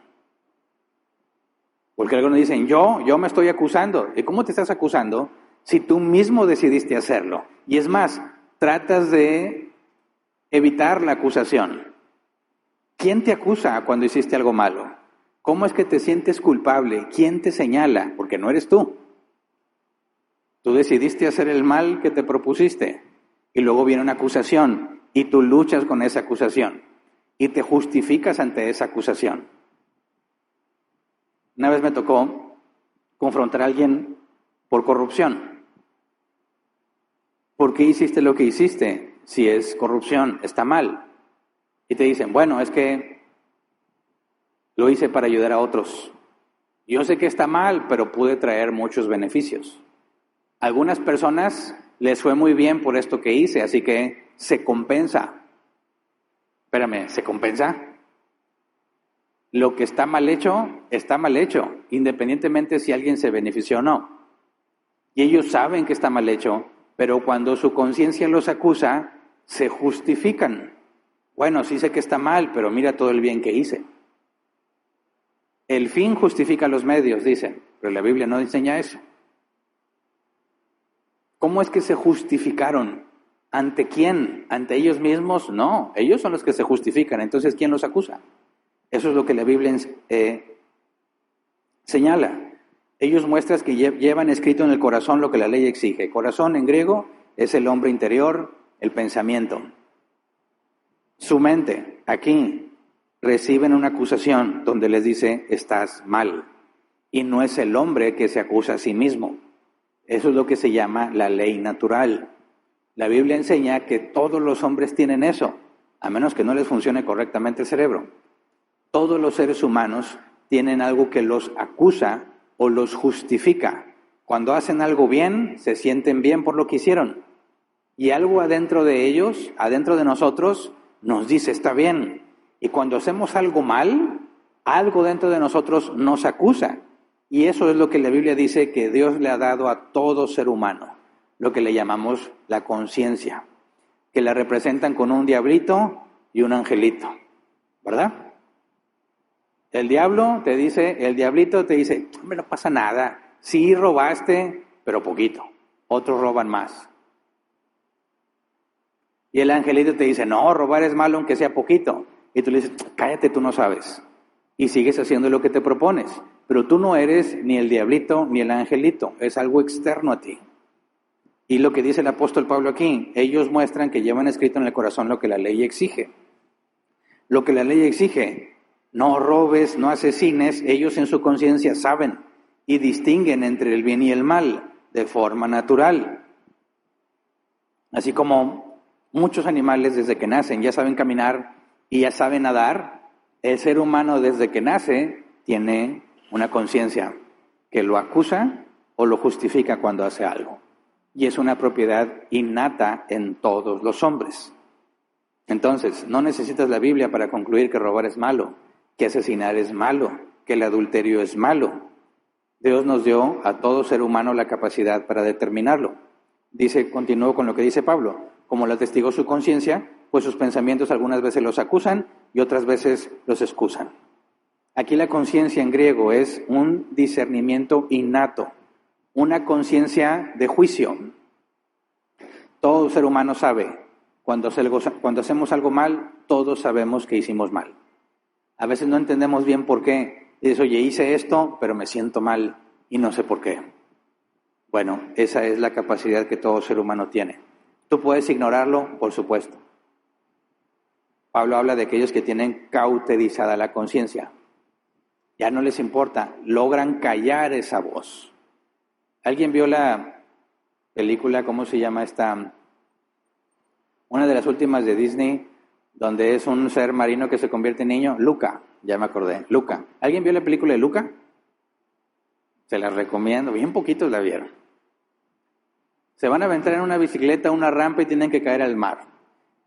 Porque algunos dicen, yo me estoy acusando. ¿Y cómo te estás acusando si tú mismo decidiste hacerlo? Y es más, tratas de evitar la acusación. ¿Quién te acusa cuando hiciste algo malo? ¿Cómo es que te sientes culpable? ¿Quién te señala? Porque no eres tú. Tú decidiste hacer el mal que te propusiste y luego viene una acusación y tú luchas con esa acusación y te justificas ante esa acusación. Una vez me tocó confrontar a alguien por corrupción. ¿Por qué hiciste lo que hiciste? Si es corrupción, está mal. Y te dicen, bueno, es que lo hice para ayudar a otros. Yo sé que está mal, pero pude traer muchos beneficios. A algunas personas les fue muy bien por esto que hice, así que se compensa. Espérame, ¿se compensa? Lo que está mal hecho, independientemente si alguien se benefició o no. Y ellos saben que está mal hecho, pero cuando su conciencia los acusa, se justifican. Bueno, sí sé que está mal, pero mira todo el bien que hice. El fin justifica los medios, dicen, pero la Biblia no enseña eso. ¿Cómo es que se justificaron? ¿Ante quién? ¿Ante ellos mismos? No, ellos son los que se justifican. Entonces, ¿quién los acusa? Eso es lo que la Biblia señala. Ellos muestran que llevan escrito en el corazón lo que la ley exige. Corazón en griego es el hombre interior, el pensamiento. Su mente, aquí, reciben una acusación donde les dice, estás mal. Y no es el hombre que se acusa a sí mismo. Eso es lo que se llama la ley natural. La Biblia enseña que todos los hombres tienen eso, a menos que no les funcione correctamente el cerebro. Todos los seres humanos tienen algo que los acusa o los justifica. Cuando hacen algo bien, se sienten bien por lo que hicieron. Y algo adentro de ellos, adentro de nosotros, nos dice, está bien. Y cuando hacemos algo mal, algo dentro de nosotros nos acusa. Y eso es lo que la Biblia dice que Dios le ha dado a todo ser humano, lo que le llamamos la conciencia, que la representan con un diablito y un angelito, ¿verdad? El diablito te dice, no pasa nada, sí robaste, pero poquito, otros roban más. Y el angelito te dice, no, robar es malo aunque sea poquito. Y tú le dices, cállate, tú no sabes. Y sigues haciendo lo que te propones. Pero tú no eres ni el diablito ni el angelito, es algo externo a ti. Y lo que dice el apóstol Pablo aquí, ellos muestran que llevan escrito en el corazón lo que la ley exige. Lo que la ley exige, no robes, no asesines, ellos en su conciencia saben y distinguen entre el bien y el mal de forma natural. Así como muchos animales desde que nacen ya saben caminar y ya saben nadar, el ser humano desde que nace tiene una conciencia que lo acusa o lo justifica cuando hace algo. Y es una propiedad innata en todos los hombres. Entonces, no necesitas la Biblia para concluir que robar es malo, que asesinar es malo, que el adulterio es malo. Dios nos dio a todo ser humano la capacidad para determinarlo. Continúo con lo que dice Pablo. Como lo atestigó su conciencia, pues sus pensamientos algunas veces los acusan y otras veces los excusan. Aquí la conciencia en griego es un discernimiento innato, una conciencia de juicio. Todo ser humano sabe, cuando hacemos algo mal, todos sabemos que hicimos mal. A veces no entendemos bien por qué. Dices, oye, hice esto, pero me siento mal y no sé por qué. Bueno, esa es la capacidad que todo ser humano tiene. ¿Tú puedes ignorarlo? Por supuesto. Pablo habla de aquellos que tienen cauterizada la conciencia. Ya no les importa, logran callar esa voz. ¿Alguien vio la película, cómo se llama esta? Una de las últimas de Disney, donde es un ser marino que se convierte en niño. Luca, ya me acordé, Luca. ¿Alguien vio la película de Luca? Se la recomiendo, bien poquitos la vieron. Se van a aventar en una bicicleta, una rampa y tienen que caer al mar.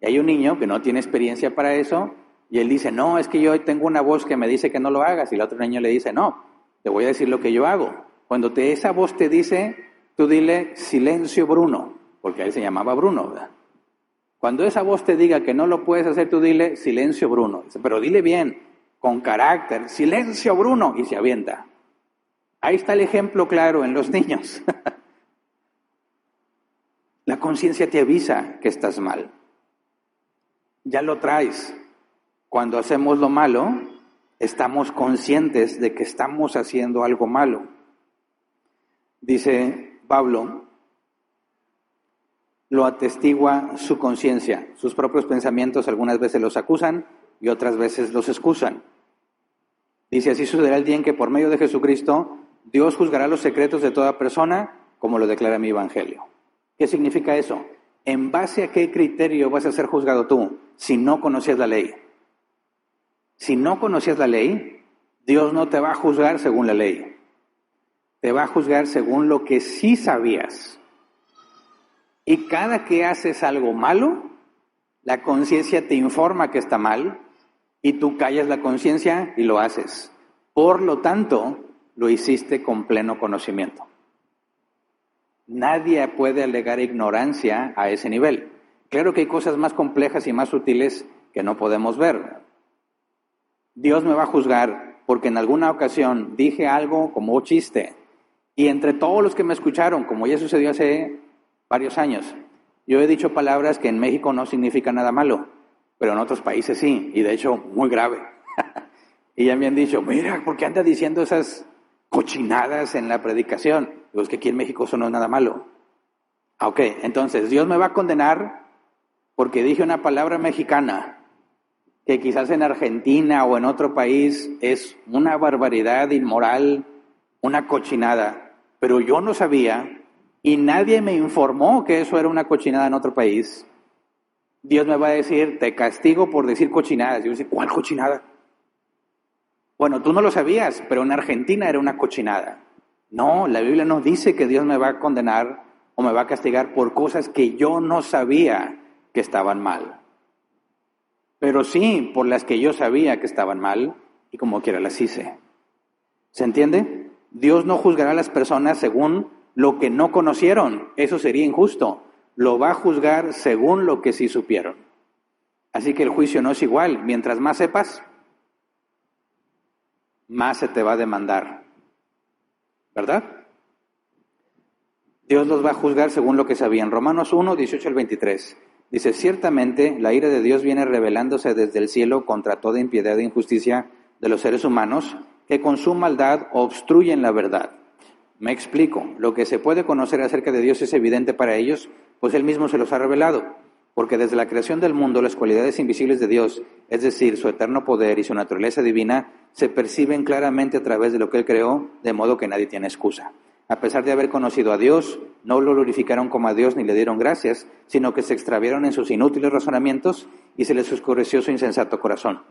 Y hay un niño que no tiene experiencia para eso, y él dice, no, es que yo tengo una voz que me dice que no lo hagas. Y el otro niño le dice, no, te voy a decir lo que yo hago. Cuando esa voz te dice, tú dile, silencio Bruno, porque él se llamaba Bruno, ¿verdad? Cuando esa voz te diga que no lo puedes hacer, tú dile, silencio Bruno. Dice, pero dile bien, con carácter, silencio Bruno, y se avienta. Ahí está el ejemplo claro en los niños. La conciencia te avisa que estás mal. Ya lo traes. Cuando hacemos lo malo, estamos conscientes de que estamos haciendo algo malo. Dice Pablo, lo atestigua su conciencia. Sus propios pensamientos algunas veces los acusan y otras veces los excusan. Dice, así sucederá el día en que por medio de Jesucristo, Dios juzgará los secretos de toda persona, como lo declara mi evangelio. ¿Qué significa eso? ¿En base a qué criterio vas a ser juzgado tú si no conocías la ley? Si no conocías la ley, Dios no te va a juzgar según la ley. Te va a juzgar según lo que sí sabías. Y cada que haces algo malo, la conciencia te informa que está mal y tú callas la conciencia y lo haces. Por lo tanto, lo hiciste con pleno conocimiento. Nadie puede alegar ignorancia a ese nivel. Claro que hay cosas más complejas y más sutiles que no podemos ver. Dios me va a juzgar porque en alguna ocasión dije algo como chiste y entre todos los que me escucharon, como ya sucedió hace varios años. Yo he dicho palabras que en México no significan nada malo, pero en otros países sí, y de hecho muy grave. Y ya me han dicho, mira, ¿por qué anda diciendo esas cochinadas en la predicación? Digo, es que aquí en México eso no es nada malo. Ok, entonces, Dios me va a condenar porque dije una palabra mexicana que quizás en Argentina o en otro país es una barbaridad inmoral, una cochinada, pero yo no sabía y nadie me informó que eso era una cochinada en otro país. Dios me va a decir, te castigo por decir cochinadas. Yo digo, ¿cuál cochinada? Bueno, tú no lo sabías, pero en Argentina era una cochinada. No, la Biblia no dice que Dios me va a condenar o me va a castigar por cosas que yo no sabía que estaban mal. Pero sí por las que yo sabía que estaban mal y como quiera las hice. ¿Se entiende? Dios no juzgará a las personas según lo que no conocieron. Eso sería injusto. Lo va a juzgar según lo que sí supieron. Así que el juicio no es igual. Mientras más sepas, más se te va a demandar. ¿Verdad? Dios los va a juzgar según lo que sabían. Romanos 1, 18 al 23. Dice, ciertamente la ira de Dios viene revelándose desde el cielo contra toda impiedad e injusticia de los seres humanos que con su maldad obstruyen la verdad. Me explico, lo que se puede conocer acerca de Dios es evidente para ellos, pues Él mismo se los ha revelado, porque desde la creación del mundo las cualidades invisibles de Dios, es decir, su eterno poder y su naturaleza divina, se perciben claramente a través de lo que Él creó, de modo que nadie tiene excusa. A pesar de haber conocido a Dios, no lo glorificaron como a Dios ni le dieron gracias, sino que se extraviaron en sus inútiles razonamientos y se les oscureció su insensato corazón.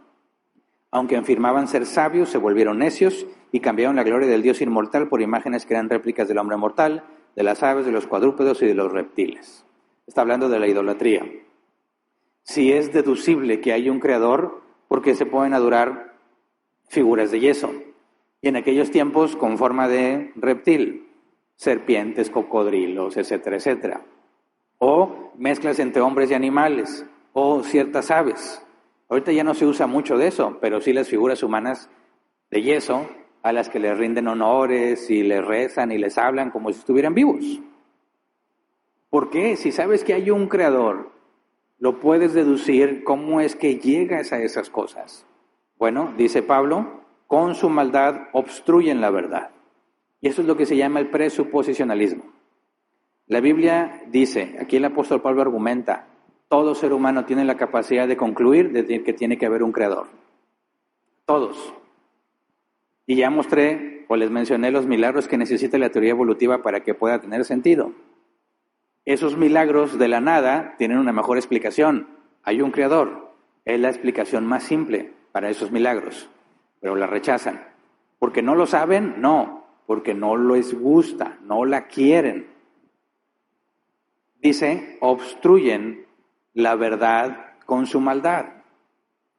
Aunque afirmaban ser sabios, se volvieron necios y cambiaron la gloria del Dios inmortal por imágenes que eran réplicas del hombre mortal, de las aves, de los cuadrúpedos y de los reptiles. Está hablando de la idolatría. Si es deducible que hay un creador, ¿por qué se pueden adorar figuras de yeso? Y en aquellos tiempos con forma de reptil, serpientes, cocodrilos, etcétera, etcétera. O mezclas entre hombres y animales, o ciertas aves. Ahorita ya no se usa mucho de eso, pero sí las figuras humanas de yeso, a las que les rinden honores y les rezan y les hablan como si estuvieran vivos. ¿Por qué? Si sabes que hay un creador, lo puedes deducir cómo es que llegas a esas cosas. Bueno, dice Pablo, con su maldad obstruyen la verdad. Y eso es lo que se llama el presuposicionalismo. La Biblia dice, aquí el apóstol Pablo argumenta, todo ser humano tiene la capacidad de concluir de que tiene que haber un creador. Todos. Y ya mostré, o les mencioné los milagros que necesita la teoría evolutiva para que pueda tener sentido. Esos milagros de la nada tienen una mejor explicación. Hay un creador. Es la explicación más simple para esos milagros. Pero la rechazan. ¿Porque no lo saben? No. Porque no les gusta, no la quieren. Dice, obstruyen la verdad con su maldad.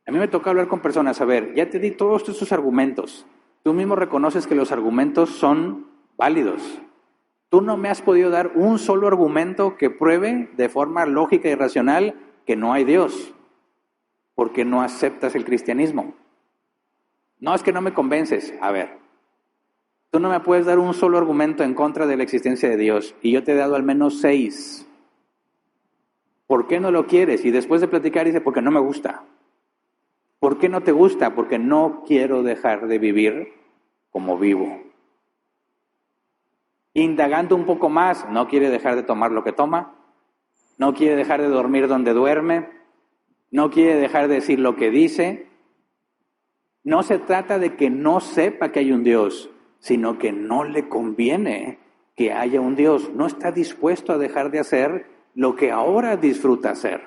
A mí me toca hablar con personas, a ver, ya te di todos estos argumentos. Tú mismo reconoces que los argumentos son válidos. Tú no me has podido dar un solo argumento que pruebe de forma lógica y racional que no hay Dios. Porque no aceptas el cristianismo. No, es que no me convences. A ver, tú no me puedes dar un solo argumento en contra de la existencia de Dios y yo te he dado al menos 6. ¿Por qué no lo quieres? Y después de platicar dice, porque no me gusta. ¿Por qué no te gusta? Porque no quiero dejar de vivir como vivo. Indagando un poco más, no quiere dejar de tomar lo que toma, no quiere dejar de dormir donde duerme, no quiere dejar de decir lo que dice. No se trata de que no sepa que hay un Dios, sino que no le conviene que haya un Dios. No está dispuesto a dejar de hacer lo que ahora disfruta hacer.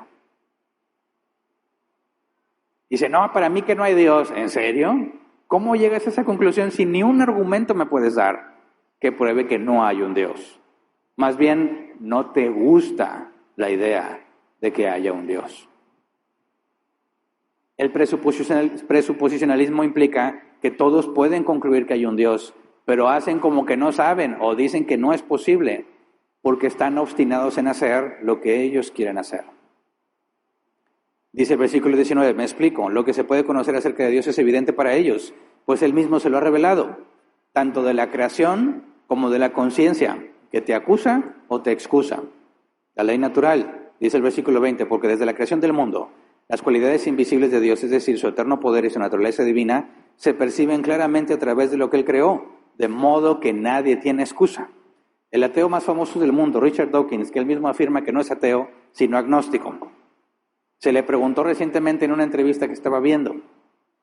Dice, no, para mí que no hay Dios. ¿En serio? ¿Cómo llegas a esa conclusión si ni un argumento me puedes dar que pruebe que no hay un Dios? Más bien, no te gusta la idea de que haya un Dios. El presuposicionalismo implica que todos pueden concluir que hay un Dios, pero hacen como que no saben o dicen que no es posible porque están obstinados en hacer lo que ellos quieren hacer. Dice el versículo 19, me explico, lo que se puede conocer acerca de Dios es evidente para ellos, pues Él mismo se lo ha revelado, tanto de la creación como de la conciencia, que te acusa o te excusa. La ley natural, dice el versículo 20, porque desde la creación del mundo, las cualidades invisibles de Dios, es decir, su eterno poder y su naturaleza divina, se perciben claramente a través de lo que Él creó, de modo que nadie tiene excusa. El ateo más famoso del mundo, Richard Dawkins, que él mismo afirma que no es ateo, sino agnóstico. Se le preguntó recientemente en una entrevista que estaba viendo,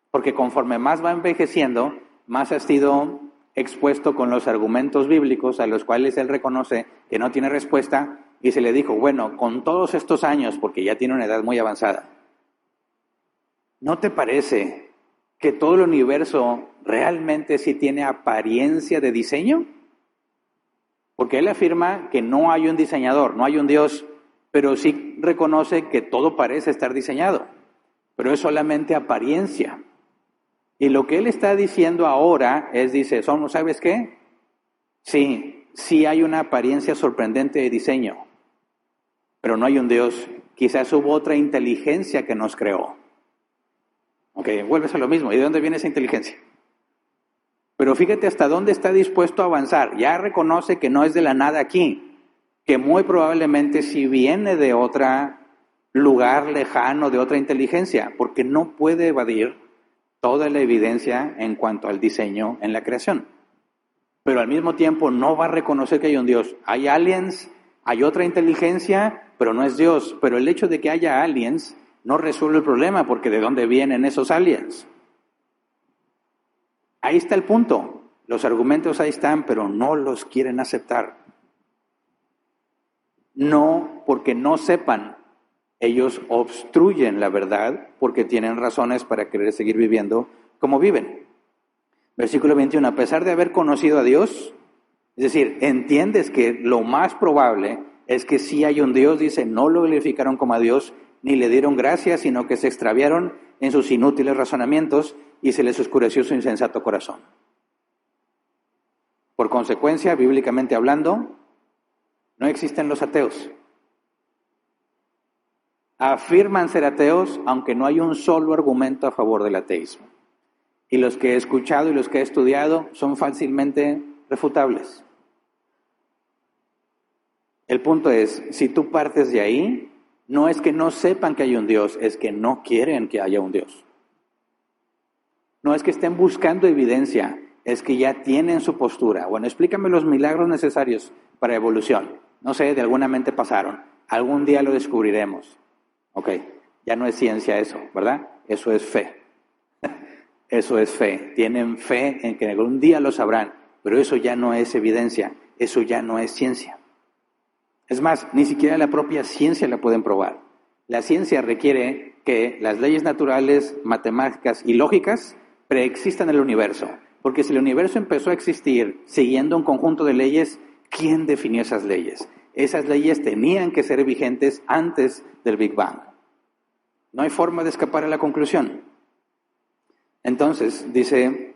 porque conforme más va envejeciendo, más ha sido expuesto con los argumentos bíblicos a los cuales él reconoce que no tiene respuesta, y se le dijo, bueno, con todos estos años, porque ya tiene una edad muy avanzada, ¿no te parece que todo el universo realmente sí tiene apariencia de diseño? Porque él afirma que no hay un diseñador, no hay un Dios, pero sí reconoce que todo parece estar diseñado, pero es solamente apariencia. Y lo que él está diciendo ahora es, dice, ¿sabes qué? Sí hay una apariencia sorprendente de diseño, pero no hay un Dios. Quizás hubo otra inteligencia que nos creó. Ok, vuelves a lo mismo. ¿Y de dónde viene esa inteligencia? Pero fíjate hasta dónde está dispuesto a avanzar. Ya reconoce que no es de la nada aquí, que muy probablemente sí viene de otro lugar lejano, de otra inteligencia, porque no puede evadir toda la evidencia en cuanto al diseño en la creación. Pero al mismo tiempo no va a reconocer que hay un Dios. Hay aliens, hay otra inteligencia, pero no es Dios. Pero el hecho de que haya aliens no resuelve el problema, porque ¿de dónde vienen esos aliens? Ahí está el punto. Los argumentos ahí están, pero no los quieren aceptar. No porque no sepan. Ellos obstruyen la verdad porque tienen razones para querer seguir viviendo como viven. Versículo 21, a pesar de haber conocido a Dios, es decir, entiendes que lo más probable es que sí hay un Dios, dice, no lo glorificaron como a Dios, ni le dieron gracias, sino que se extraviaron en sus inútiles razonamientos y se les oscureció su insensato corazón. Por consecuencia, bíblicamente hablando, no existen los ateos. Afirman ser ateos, aunque no hay un solo argumento a favor del ateísmo. Y los que he escuchado y los que he estudiado son fácilmente refutables. El punto es, si tú partes de ahí, no es que no sepan que hay un Dios, es que no quieren que haya un Dios. No es que estén buscando evidencia, es que ya tienen su postura. Bueno, explícame los milagros necesarios para evolución. No sé, de alguna mente pasaron. Algún día lo descubriremos. Ok, ya no es ciencia eso, ¿verdad? Eso es fe. Eso es fe. Tienen fe en que algún día lo sabrán, pero eso ya no es evidencia, eso ya no es ciencia. Es más, ni siquiera la propia ciencia la pueden probar. La ciencia requiere que las leyes naturales, matemáticas y lógicas preexistan en el universo. Porque si el universo empezó a existir siguiendo un conjunto de leyes, ¿quién definió esas leyes? Esas leyes tenían que ser vigentes antes del Big Bang. No hay forma de escapar a la conclusión. Entonces, dice,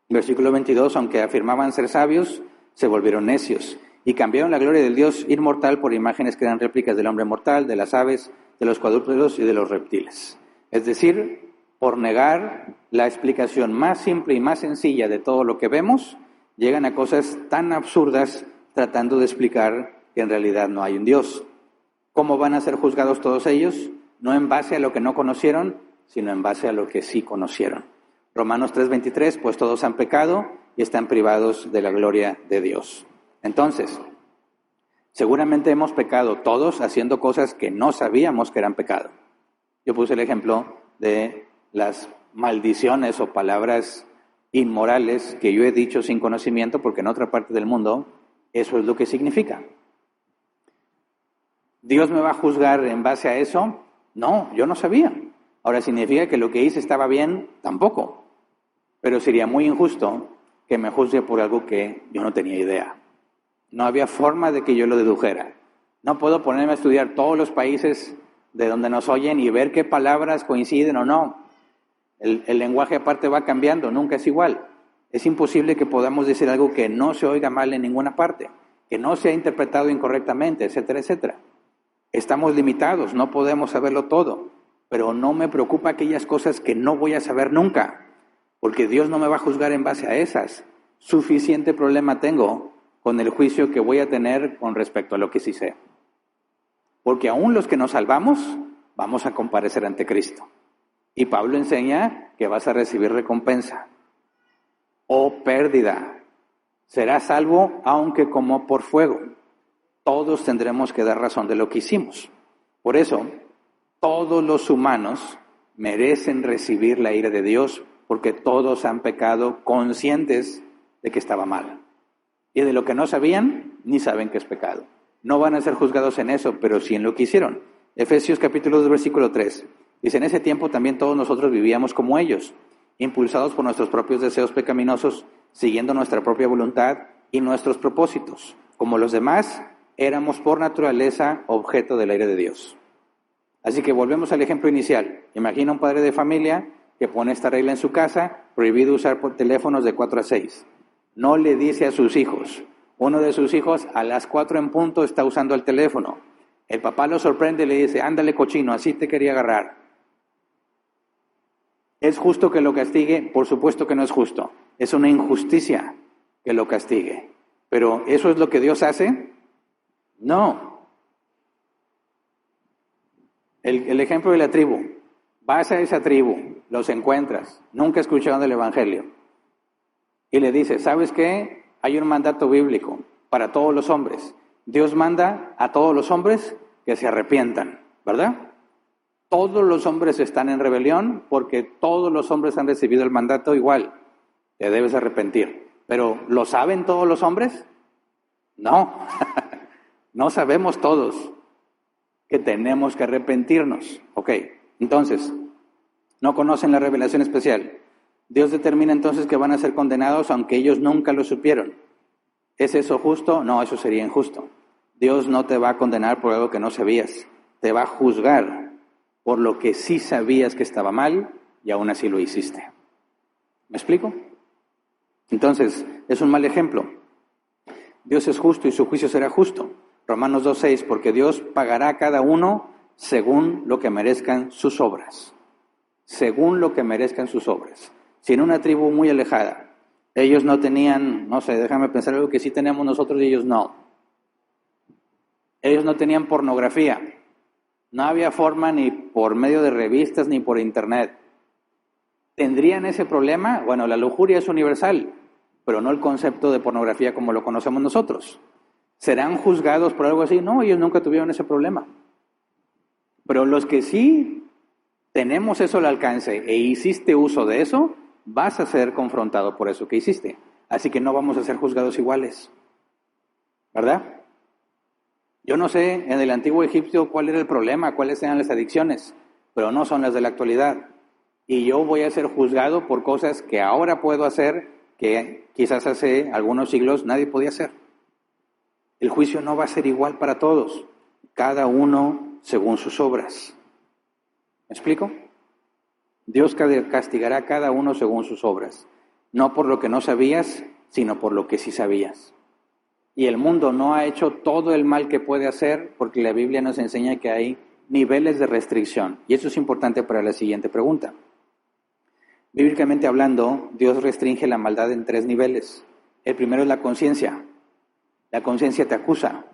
versículo 22, aunque afirmaban ser sabios, se volvieron necios y cambiaron la gloria del Dios inmortal por imágenes que eran réplicas del hombre mortal, de las aves, de los cuadrúpedos y de los reptiles. Es decir, por negar la explicación más simple y más sencilla de todo lo que vemos, llegan a cosas tan absurdas tratando de explicar que en realidad no hay un Dios. ¿Cómo van a ser juzgados todos ellos? No en base a lo que no conocieron, sino en base a lo que sí conocieron. Romanos 3:23, pues todos han pecado y están privados de la gloria de Dios. Entonces, seguramente hemos pecado todos haciendo cosas que no sabíamos que eran pecado. Yo puse el ejemplo de las maldiciones o palabras inmorales que yo he dicho sin conocimiento, porque en otra parte del mundo eso es lo que significa. ¿Dios me va a juzgar en base a eso? No, yo no sabía. Ahora, ¿significa que lo que hice estaba bien? Tampoco. Pero sería muy injusto que me juzgue por algo que yo no tenía idea. No había forma de que yo lo dedujera. No puedo ponerme a estudiar todos los países de donde nos oyen y ver qué palabras coinciden o no. El lenguaje aparte va cambiando, nunca es igual. Es imposible que podamos decir algo que no se oiga mal en ninguna parte, que no sea interpretado incorrectamente, etcétera, etcétera. Estamos limitados, no podemos saberlo todo, pero no me preocupa aquellas cosas que no voy a saber nunca, porque Dios no me va a juzgar en base a esas. Suficiente problema tengo con el juicio que voy a tener con respecto a lo que sí sé. porque aún los que nos salvamos vamos a comparecer ante Cristo. Y Pablo enseña que vas a recibir recompensa o pérdida. Serás salvo aunque como por fuego. Todos tendremos que dar razón de lo que hicimos. Por eso, todos los humanos merecen recibir la ira de Dios porque todos han pecado conscientes de que estaba mal. Y de lo que no sabían, ni saben que es pecado. No van a ser juzgados en eso, pero sí en lo que hicieron. Efesios capítulo 2, versículo 3. Dice, en ese tiempo también todos nosotros vivíamos como ellos, impulsados por nuestros propios deseos pecaminosos, siguiendo nuestra propia voluntad y nuestros propósitos. Como los demás, éramos por naturaleza objeto del ira de Dios. Así que volvemos al ejemplo inicial. Imagina un padre de familia que pone esta regla en su casa, prohibido usar por teléfonos de 4 a 6. No le dice a sus hijos. Uno de sus hijos a las 4 en punto está usando el teléfono. El papá lo sorprende y le dice, ándale cochino, así te quería agarrar. ¿Es justo que lo castigue? Por supuesto que no es justo. Es una injusticia que lo castigue. ¿Pero eso es lo que Dios hace? No. El ejemplo de la tribu. Vas a esa tribu, los encuentras, nunca escucharon del Evangelio. Y le dices, ¿sabes qué? Hay un mandato bíblico para todos los hombres. Dios manda a todos los hombres que se arrepientan, ¿verdad? Todos los hombres están en rebelión porque todos los hombres han recibido el mandato igual. Te debes arrepentir. ¿Pero lo saben todos los hombres? No, no sabemos todos que tenemos que arrepentirnos. Ok, entonces, no conocen la revelación especial. Dios determina entonces que van a ser condenados aunque ellos nunca lo supieron. ¿Es eso justo? No, eso sería injusto. Dios no te va a condenar por algo que no sabías. Te va a juzgar por lo que sí sabías que estaba mal y aún así lo hiciste. ¿Me explico? Entonces, es un mal ejemplo. Dios es justo y su juicio será justo. Romanos 2:6, porque Dios pagará a cada uno según lo que merezcan sus obras. Según lo que merezcan sus obras. Si en una tribu muy alejada, ellos no tenían, no sé, déjame pensar algo que sí tenemos nosotros y ellos no. Ellos no tenían pornografía. No había forma ni por medio de revistas ni por internet. ¿Tendrían ese problema? Bueno, la lujuria es universal, pero no el concepto de pornografía como lo conocemos nosotros. ¿Serán juzgados por algo así? No, ellos nunca tuvieron ese problema. Pero los que sí tenemos eso al alcance e hiciste uso de eso, vas a ser confrontado por eso que hiciste. Así que no vamos a ser juzgados iguales. ¿Verdad? Yo no sé en el antiguo Egipto cuál era el problema, cuáles eran las adicciones, pero no son las de la actualidad. Y yo voy a ser juzgado por cosas que ahora puedo hacer que quizás hace algunos siglos nadie podía hacer. El juicio no va a ser igual para todos, cada uno según sus obras. ¿Me explico? Dios castigará a cada uno según sus obras, no por lo que no sabías, sino por lo que sí sabías. Y el mundo no ha hecho todo el mal que puede hacer porque la Biblia nos enseña que hay niveles de restricción. Y eso es importante para la siguiente pregunta. Bíblicamente hablando, Dios restringe la maldad en 3 niveles. El primero es la conciencia. La conciencia te acusa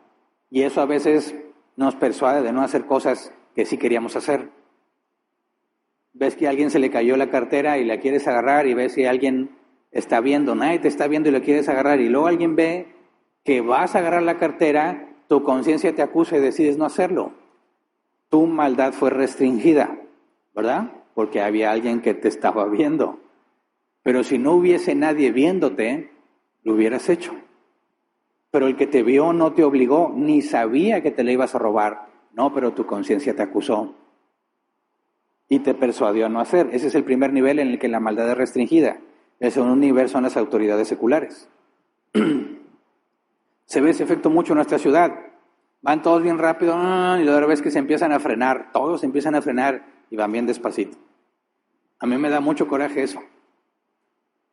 y eso a veces nos persuade de no hacer cosas que sí queríamos hacer. Ves que a alguien se le cayó la cartera y la quieres agarrar y ves que alguien está viendo, nadie te está viendo y la quieres agarrar y luego alguien ve que vas a agarrar la cartera, tu conciencia te acusa y decides no hacerlo. Tu maldad fue restringida, ¿verdad? Porque había alguien que te estaba viendo. Pero si no hubiese nadie viéndote, lo hubieras hecho. Pero el que te vio no te obligó, ni sabía que te la ibas a robar. No, pero tu conciencia te acusó y te persuadió a no hacer. Ese es el primer nivel en el que la maldad es restringida. El segundo nivel son las autoridades seculares. Se ve ese efecto mucho en nuestra ciudad. Van todos bien rápido y luego ves que se empiezan a frenar. Todos se empiezan a frenar y van bien despacito. A mí me da mucho coraje eso.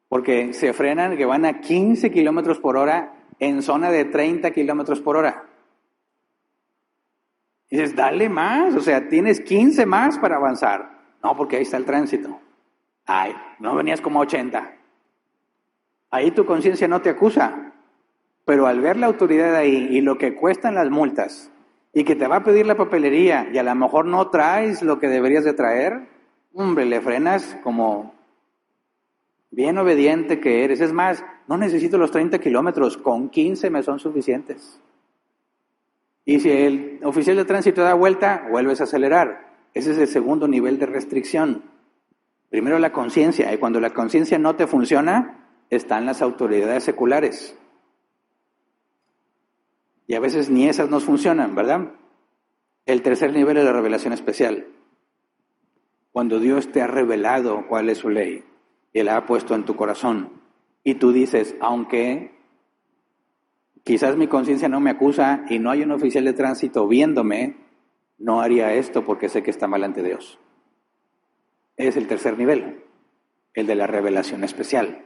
Porque se frenan que van a 15 kilómetros por hora en zona de 30 kilómetros por hora. Y dices, dale más, o sea, tienes 15 más para avanzar. No, porque ahí está el tránsito. Ay, no venías como a 80. Ahí tu conciencia no te acusa. Pero al ver la autoridad ahí y lo que cuestan las multas, y que te va a pedir la papelería y a lo mejor no traes lo que deberías de traer, hombre, le frenas como bien obediente que eres. Es más, no necesito los 30 kilómetros, con 15 me son suficientes. Y si el oficial de tránsito da vuelta, vuelves a acelerar. Ese es el segundo nivel de restricción. Primero la conciencia, y cuando la conciencia no te funciona, están las autoridades seculares. Y a veces ni esas nos funcionan, ¿verdad? El tercer nivel es la revelación especial. Cuando Dios te ha revelado cuál es su ley, y la ha puesto en tu corazón, y tú dices, aunque quizás mi conciencia no me acusa y no hay un oficial de tránsito viéndome, no haría esto porque sé que está mal ante Dios. Es el tercer nivel, el de la revelación especial.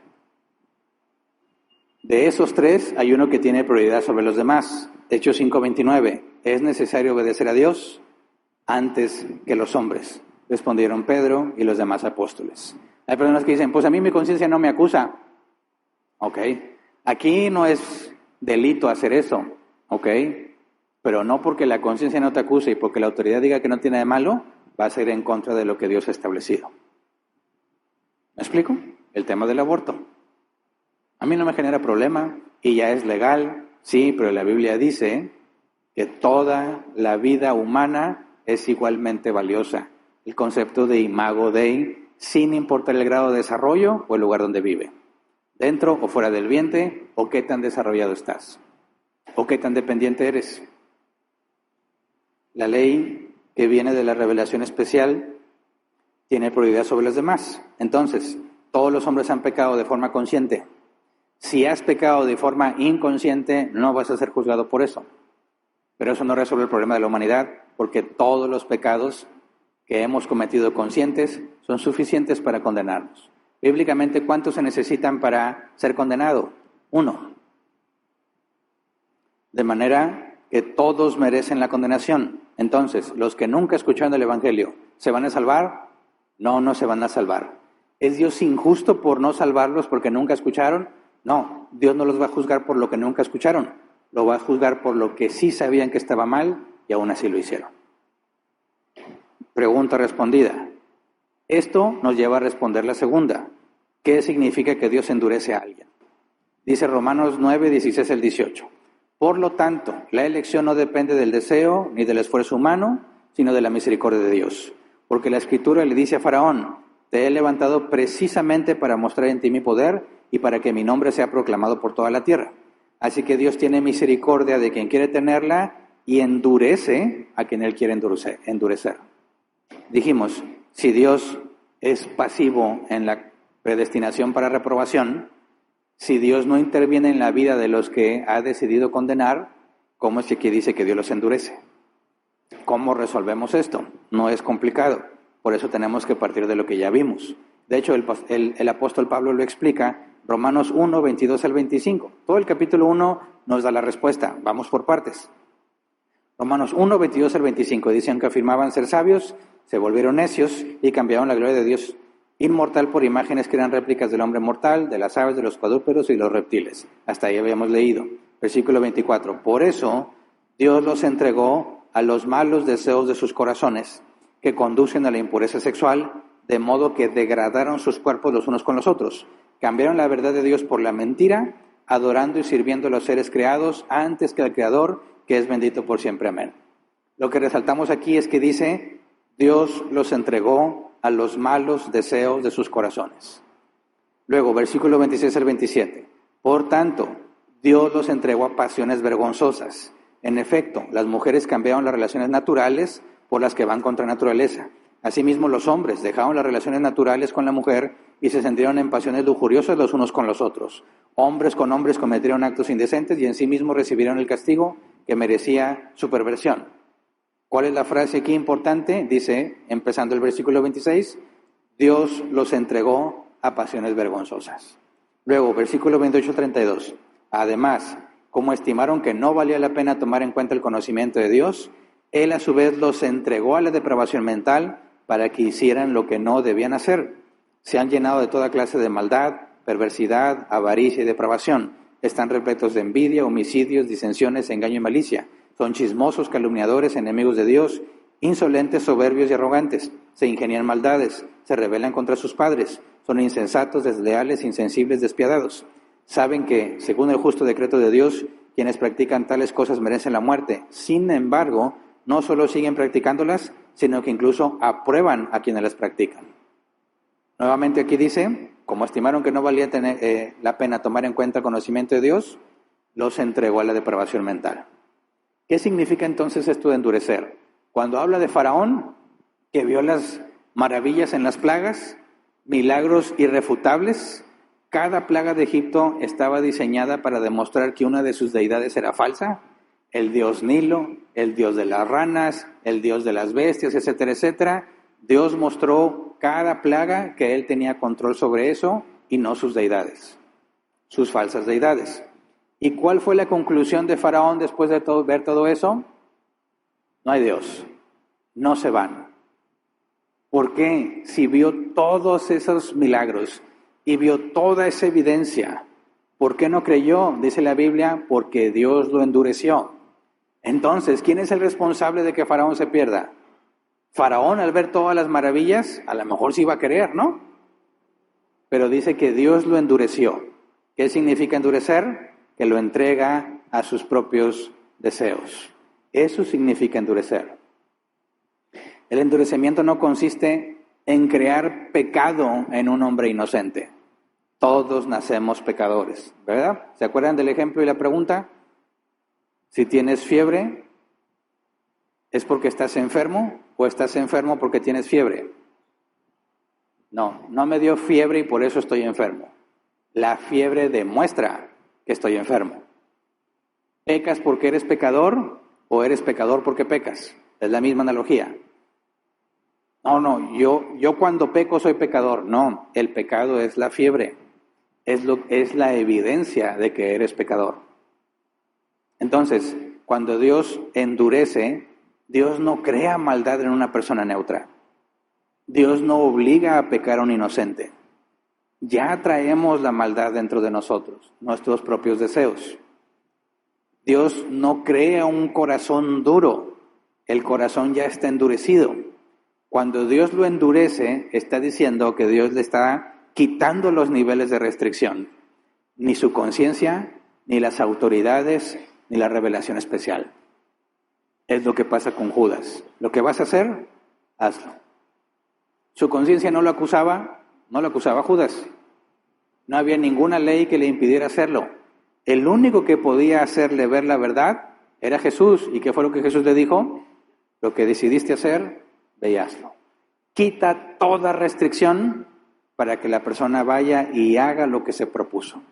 De esos tres, hay uno que tiene prioridad sobre los demás. Hechos 5:29, ¿es necesario obedecer a Dios antes que los hombres? Respondieron Pedro y los demás apóstoles. Hay personas que dicen, pues a mí mi conciencia no me acusa. Ok, aquí no es delito hacer eso, ok, pero no porque la conciencia no te acuse y porque la autoridad diga que no tiene de malo, va a ser en contra de lo que Dios ha establecido. ¿Me explico? El tema del aborto. A mí no me genera problema y ya es legal, sí, pero la Biblia dice que toda la vida humana es igualmente valiosa. El concepto de imago Dei, sin importar el grado de desarrollo o el lugar donde vive. Dentro o fuera del vientre, o qué tan desarrollado estás, o qué tan dependiente eres. La ley que viene de la revelación especial tiene prioridad sobre los demás. Entonces, todos los hombres han pecado de forma consciente. Si has pecado de forma inconsciente, no vas a ser juzgado por eso. Pero eso no resuelve el problema de la humanidad, porque todos los pecados que hemos cometido conscientes son suficientes para condenarnos. Bíblicamente, ¿cuántos se necesitan para ser condenado? 1. De manera que todos merecen la condenación. Entonces, los que nunca escucharon el Evangelio, ¿se van a salvar? No, no se van a salvar. ¿Es Dios injusto por no salvarlos porque nunca escucharon? No, Dios no los va a juzgar por lo que nunca escucharon. Lo va a juzgar por lo que sí sabían que estaba mal y aún así lo hicieron. Pregunta respondida. Esto nos lleva a responder la segunda. ¿Qué significa que Dios endurece a alguien? Dice Romanos 9, 16 al 18. Por lo tanto, la elección no depende del deseo ni del esfuerzo humano, sino de la misericordia de Dios. Porque la Escritura le dice a Faraón, te he levantado precisamente para mostrar en ti mi poder y para que mi nombre sea proclamado por toda la tierra. Así que Dios tiene misericordia de quien quiere tenerla y endurece a quien Él quiere endurecer. Dijimos, si Dios es pasivo en la predestinación para reprobación, si Dios no interviene en la vida de los que ha decidido condenar, ¿cómo es que aquí dice que Dios los endurece? ¿Cómo resolvemos esto? No es complicado, por eso tenemos que partir de lo que ya vimos. De hecho, el apóstol Pablo lo explica, Romanos 1, 22 al 25. Todo el capítulo 1 nos da la respuesta, vamos por partes. Romanos 1, 22 al 25, dicen que afirmaban ser sabios, se volvieron necios y cambiaron la gloria de Dios inmortal por imágenes que eran réplicas del hombre mortal, de las aves, de los cuadrúpedos y de los reptiles. Hasta ahí habíamos leído. Versículo 24. Por eso Dios los entregó a los malos deseos de sus corazones, que conducen a la impureza sexual, de modo que degradaron sus cuerpos los unos con los otros. Cambiaron la verdad de Dios por la mentira, adorando y sirviendo a los seres creados antes que al Creador, que es bendito por siempre. Amén. Lo que resaltamos aquí es que dice, Dios los entregó a los malos deseos de sus corazones. Luego, versículo 26 al 27. Por tanto, Dios los entregó a pasiones vergonzosas. En efecto, las mujeres cambiaron las relaciones naturales por las que van contra naturaleza. Asimismo, los hombres dejaron las relaciones naturales con la mujer y se sintieron en pasiones lujuriosas los unos con los otros. Hombres con hombres cometieron actos indecentes y en sí mismos recibieron el castigo que merecía su perversión. ¿Cuál es la frase aquí importante? Dice, empezando el versículo 26, Dios los entregó a pasiones vergonzosas. Luego, versículo 28-32. Además, como estimaron que no valía la pena tomar en cuenta el conocimiento de Dios, Él a su vez los entregó a la depravación mental para que hicieran lo que no debían hacer. Se han llenado de toda clase de maldad, perversidad, avaricia y depravación. Están repletos de envidia, homicidios, disensiones, engaño y malicia. Son chismosos, calumniadores, enemigos de Dios, insolentes, soberbios y arrogantes. Se ingenian maldades, se rebelan contra sus padres. Son insensatos, desleales, insensibles, despiadados. Saben que, según el justo decreto de Dios, quienes practican tales cosas merecen la muerte. Sin embargo, no solo siguen practicándolas, sino que incluso aprueban a quienes las practican. Nuevamente aquí dice, como estimaron que no valía la pena tomar en cuenta el conocimiento de Dios, los entregó a la depravación mental. ¿Qué significa entonces esto de endurecer? Cuando habla de Faraón, que vio las maravillas en las plagas, milagros irrefutables, cada plaga de Egipto estaba diseñada para demostrar que una de sus deidades era falsa, el dios Nilo, el dios de las ranas, el dios de las bestias, etcétera, etcétera. Dios mostró cada plaga que él tenía control sobre eso y no sus deidades, sus falsas deidades. ¿Y cuál fue la conclusión de Faraón después de ver todo eso? No hay Dios, no se van. ¿Por qué? Si vio todos esos milagros y vio toda esa evidencia, ¿por qué no creyó? Dice la Biblia, porque Dios lo endureció. Entonces, ¿quién es el responsable de que Faraón se pierda? Faraón, al ver todas las maravillas, a lo mejor sí iba a querer, ¿no? Pero dice que Dios lo endureció. ¿Qué significa endurecer? Que lo entrega a sus propios deseos. Eso significa endurecer. El endurecimiento no consiste en crear pecado en un hombre inocente. Todos nacemos pecadores, ¿verdad? ¿Se acuerdan del ejemplo y la pregunta? Si tienes fiebre, ¿es porque estás enfermo o estás enfermo porque tienes fiebre? No me dio fiebre y por eso estoy enfermo. La fiebre demuestra que estoy enfermo. ¿Pecas porque eres pecador o eres pecador porque pecas? Es la misma analogía. Yo cuando peco soy pecador. No, el pecado es la fiebre. Es la evidencia de que eres pecador. Entonces, cuando Dios endurece, Dios no crea maldad en una persona neutra. Dios no obliga a pecar a un inocente. Ya traemos la maldad dentro de nosotros, nuestros propios deseos. Dios no crea un corazón duro, el corazón ya está endurecido. Cuando Dios lo endurece, está diciendo que Dios le está quitando los niveles de restricción. Ni su conciencia, ni las autoridades, ni la revelación especial. Es lo que pasa con Judas. Lo que vas a hacer, hazlo. Su conciencia no lo acusaba a Judas. No había ninguna ley que le impidiera hacerlo. El único que podía hacerle ver la verdad era Jesús. ¿Y qué fue lo que Jesús le dijo? Lo que decidiste hacer, ve y hazlo. Quita toda restricción para que la persona vaya y haga lo que se propuso.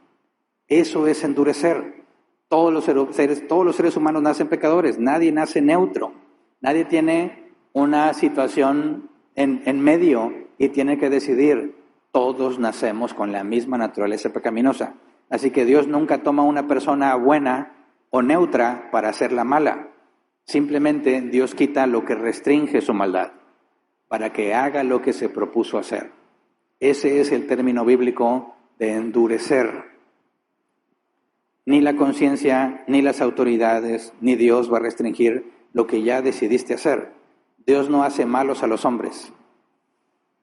Eso es endurecer. Todos los seres humanos nacen pecadores. Nadie nace neutro. Nadie tiene una situación en medio y tiene que decidir. Todos nacemos con la misma naturaleza pecaminosa. Así que Dios nunca toma una persona buena o neutra para hacerla mala. Simplemente Dios quita lo que restringe su maldad para que haga lo que se propuso hacer. Ese es el término bíblico de endurecer. Ni la conciencia, ni las autoridades, ni Dios va a restringir lo que ya decidiste hacer. Dios no hace malos a los hombres.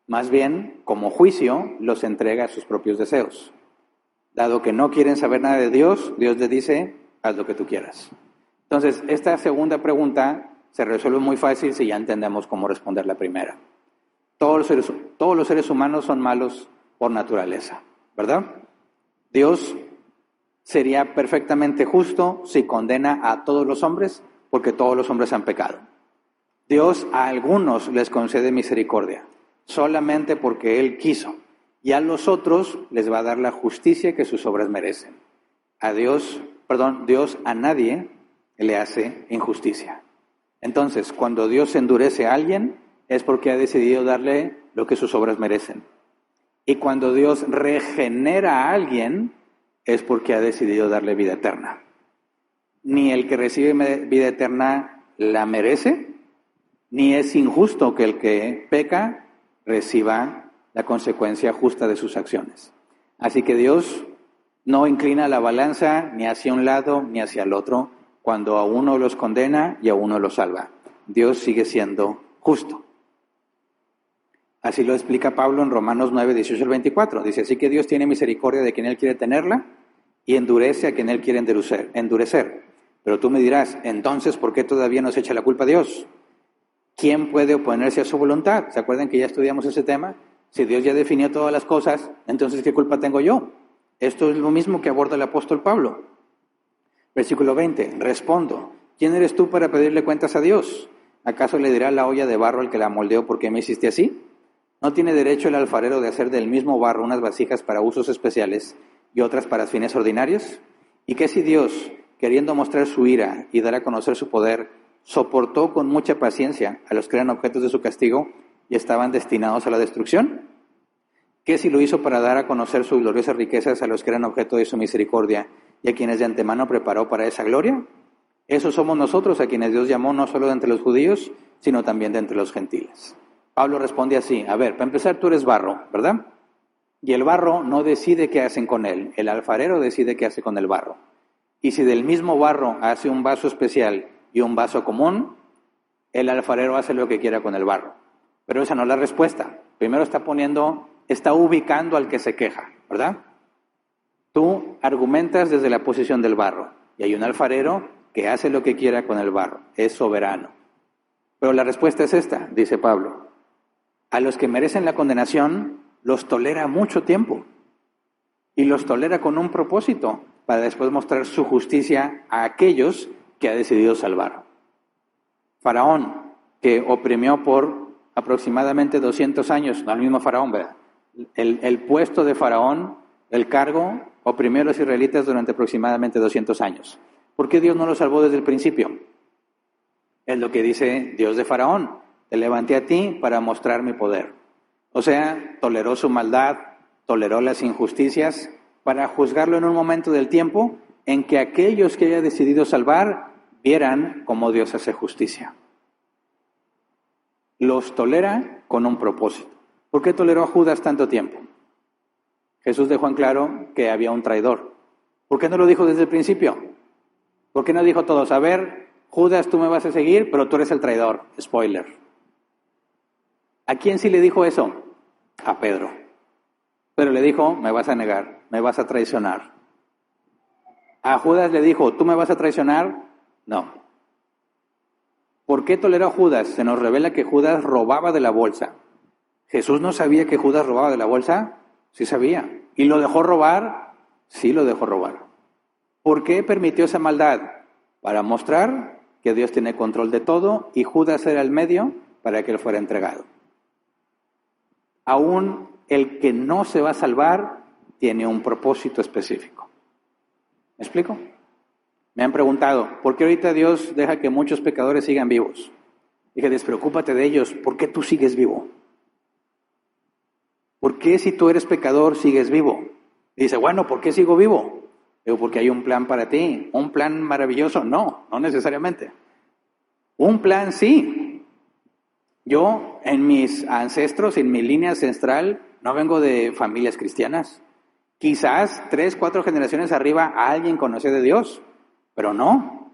Más bien, como juicio, los entrega a sus propios deseos. Dado que no quieren saber nada de Dios, Dios les dice, haz lo que tú quieras. Entonces, esta segunda pregunta se resuelve muy fácil si ya entendemos cómo responder la primera. Todos los seres humanos son malos por naturaleza, ¿verdad? Dios sería perfectamente justo si condena a todos los hombres, porque todos los hombres han pecado. Dios a algunos les concede misericordia, solamente porque Él quiso, y a los otros les va a dar la justicia que sus obras merecen. Dios a nadie le hace injusticia. Entonces, cuando Dios endurece a alguien, es porque ha decidido darle lo que sus obras merecen. Y cuando Dios regenera a alguien, es porque ha decidido darle vida eterna. Ni el que recibe vida eterna la merece, ni es injusto que el que peca reciba la consecuencia justa de sus acciones. Así que Dios no inclina la balanza ni hacia un lado ni hacia el otro. cuando a uno los condena y a uno los salva. Dios sigue siendo justo. Así lo explica Pablo en Romanos 9, 18 al 24. Dice, así que Dios tiene misericordia de quien Él quiere tenerla y endurece a quien Él quiere endurecer. Pero tú me dirás, entonces, ¿por qué todavía nos echa la culpa a Dios? ¿Quién puede oponerse a su voluntad? ¿Se acuerdan que ya estudiamos ese tema? Si Dios ya definió todas las cosas, entonces ¿qué culpa tengo yo? Esto es lo mismo que aborda el apóstol Pablo. Versículo 20, respondo, ¿quién eres tú para pedirle cuentas a Dios? ¿Acaso le dirá la olla de barro al que la moldeó, ¿por qué me hiciste así? ¿No tiene derecho el alfarero de hacer del mismo barro unas vasijas para usos especiales y otras para fines ordinarios? ¿Y qué si Dios, queriendo mostrar su ira y dar a conocer su poder, soportó con mucha paciencia a los que eran objetos de su castigo y estaban destinados a la destrucción? ¿Qué si lo hizo para dar a conocer sus gloriosas riquezas a los que eran objeto de su misericordia y a quienes de antemano preparó para esa gloria? Esos somos nosotros a quienes Dios llamó no solo de entre los judíos, sino también de entre los gentiles. Pablo responde así, a ver, para empezar tú eres barro, ¿verdad? Y el barro no decide qué hacen con él, el alfarero decide qué hace con el barro. Y si del mismo barro hace un vaso especial y un vaso común, el alfarero hace lo que quiera con el barro. Pero esa no es la respuesta. Primero está ubicando al que se queja, ¿verdad? Tú argumentas desde la posición del barro y hay un alfarero que hace lo que quiera con el barro, es soberano. Pero la respuesta es esta, dice Pablo. A los que merecen la condenación los tolera mucho tiempo y los tolera con un propósito para después mostrar su justicia a aquellos que ha decidido salvar. Faraón, que oprimió por aproximadamente 200 años, no el mismo Faraón, ¿verdad? El puesto de Faraón, el cargo, oprimió a los israelitas durante aproximadamente 200 años. ¿Por qué Dios no los salvó desde el principio? Es lo que dice Dios de Faraón. Te levanté a ti para mostrar mi poder. O sea, toleró su maldad, toleró las injusticias, para juzgarlo en un momento del tiempo en que aquellos que haya decidido salvar vieran cómo Dios hace justicia. Los tolera con un propósito. ¿Por qué toleró a Judas tanto tiempo? Jesús dejó en claro que había un traidor. ¿Por qué no lo dijo desde el principio? ¿Por qué no dijo todos, a ver, Judas, tú me vas a seguir, pero tú eres el traidor? Spoiler. ¿A quién sí le dijo eso? A Pedro. Pero le dijo, me vas a negar, me vas a traicionar. A Judas le dijo, ¿tú me vas a traicionar? No. ¿Por qué toleró a Judas? Se nos revela que Judas robaba de la bolsa. ¿Jesús no sabía que Judas robaba de la bolsa? Sí sabía. ¿Y lo dejó robar? Sí lo dejó robar. ¿Por qué permitió esa maldad? Para mostrar que Dios tiene control de todo y Judas era el medio para que él fuera entregado. Aún el que no se va a salvar tiene un propósito específico. ¿Me explico? Me han preguntado, ¿por qué ahorita Dios deja que muchos pecadores sigan vivos? Dije, despreocúpate de ellos, ¿por qué tú sigues vivo? ¿Por qué si tú eres pecador sigues vivo? Y dice, bueno, ¿por qué sigo vivo? Digo, porque hay un plan para ti, un plan maravilloso. No, no necesariamente. Un plan sí. Yo, en mis ancestros, en mi línea ancestral, no vengo de familias cristianas. Quizás 3, 4 generaciones arriba alguien conoció de Dios, pero no.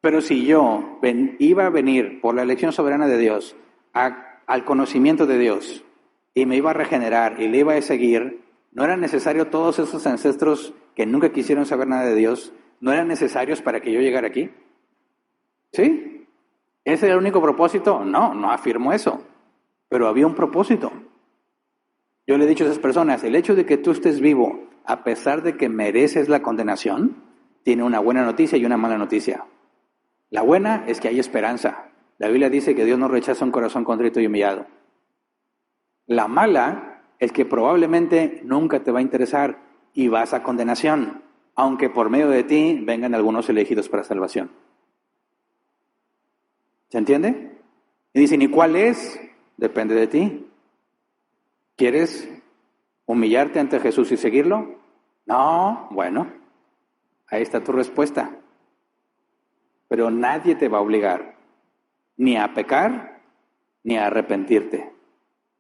Pero si yo iba a venir por la elección soberana de Dios al conocimiento de Dios y me iba a regenerar y le iba a seguir, no era necesario todos esos ancestros que nunca quisieron saber nada de Dios, no eran necesarios para que yo llegara aquí. ¿Sí? ¿Ese era el único propósito? No, no afirmo eso, pero había un propósito. Yo le he dicho a esas personas, el hecho de que tú estés vivo, a pesar de que mereces la condenación, tiene una buena noticia y una mala noticia. La buena es que hay esperanza. La Biblia dice que Dios no rechaza un corazón contrito y humillado. La mala es que probablemente nunca te va a interesar y vas a condenación, aunque por medio de ti vengan algunos elegidos para salvación. ¿Se entiende? Y dicen, ¿y cuál es? Depende de ti. ¿Quieres humillarte ante Jesús y seguirlo? No, bueno, ahí está tu respuesta. Pero nadie te va a obligar ni a pecar ni a arrepentirte.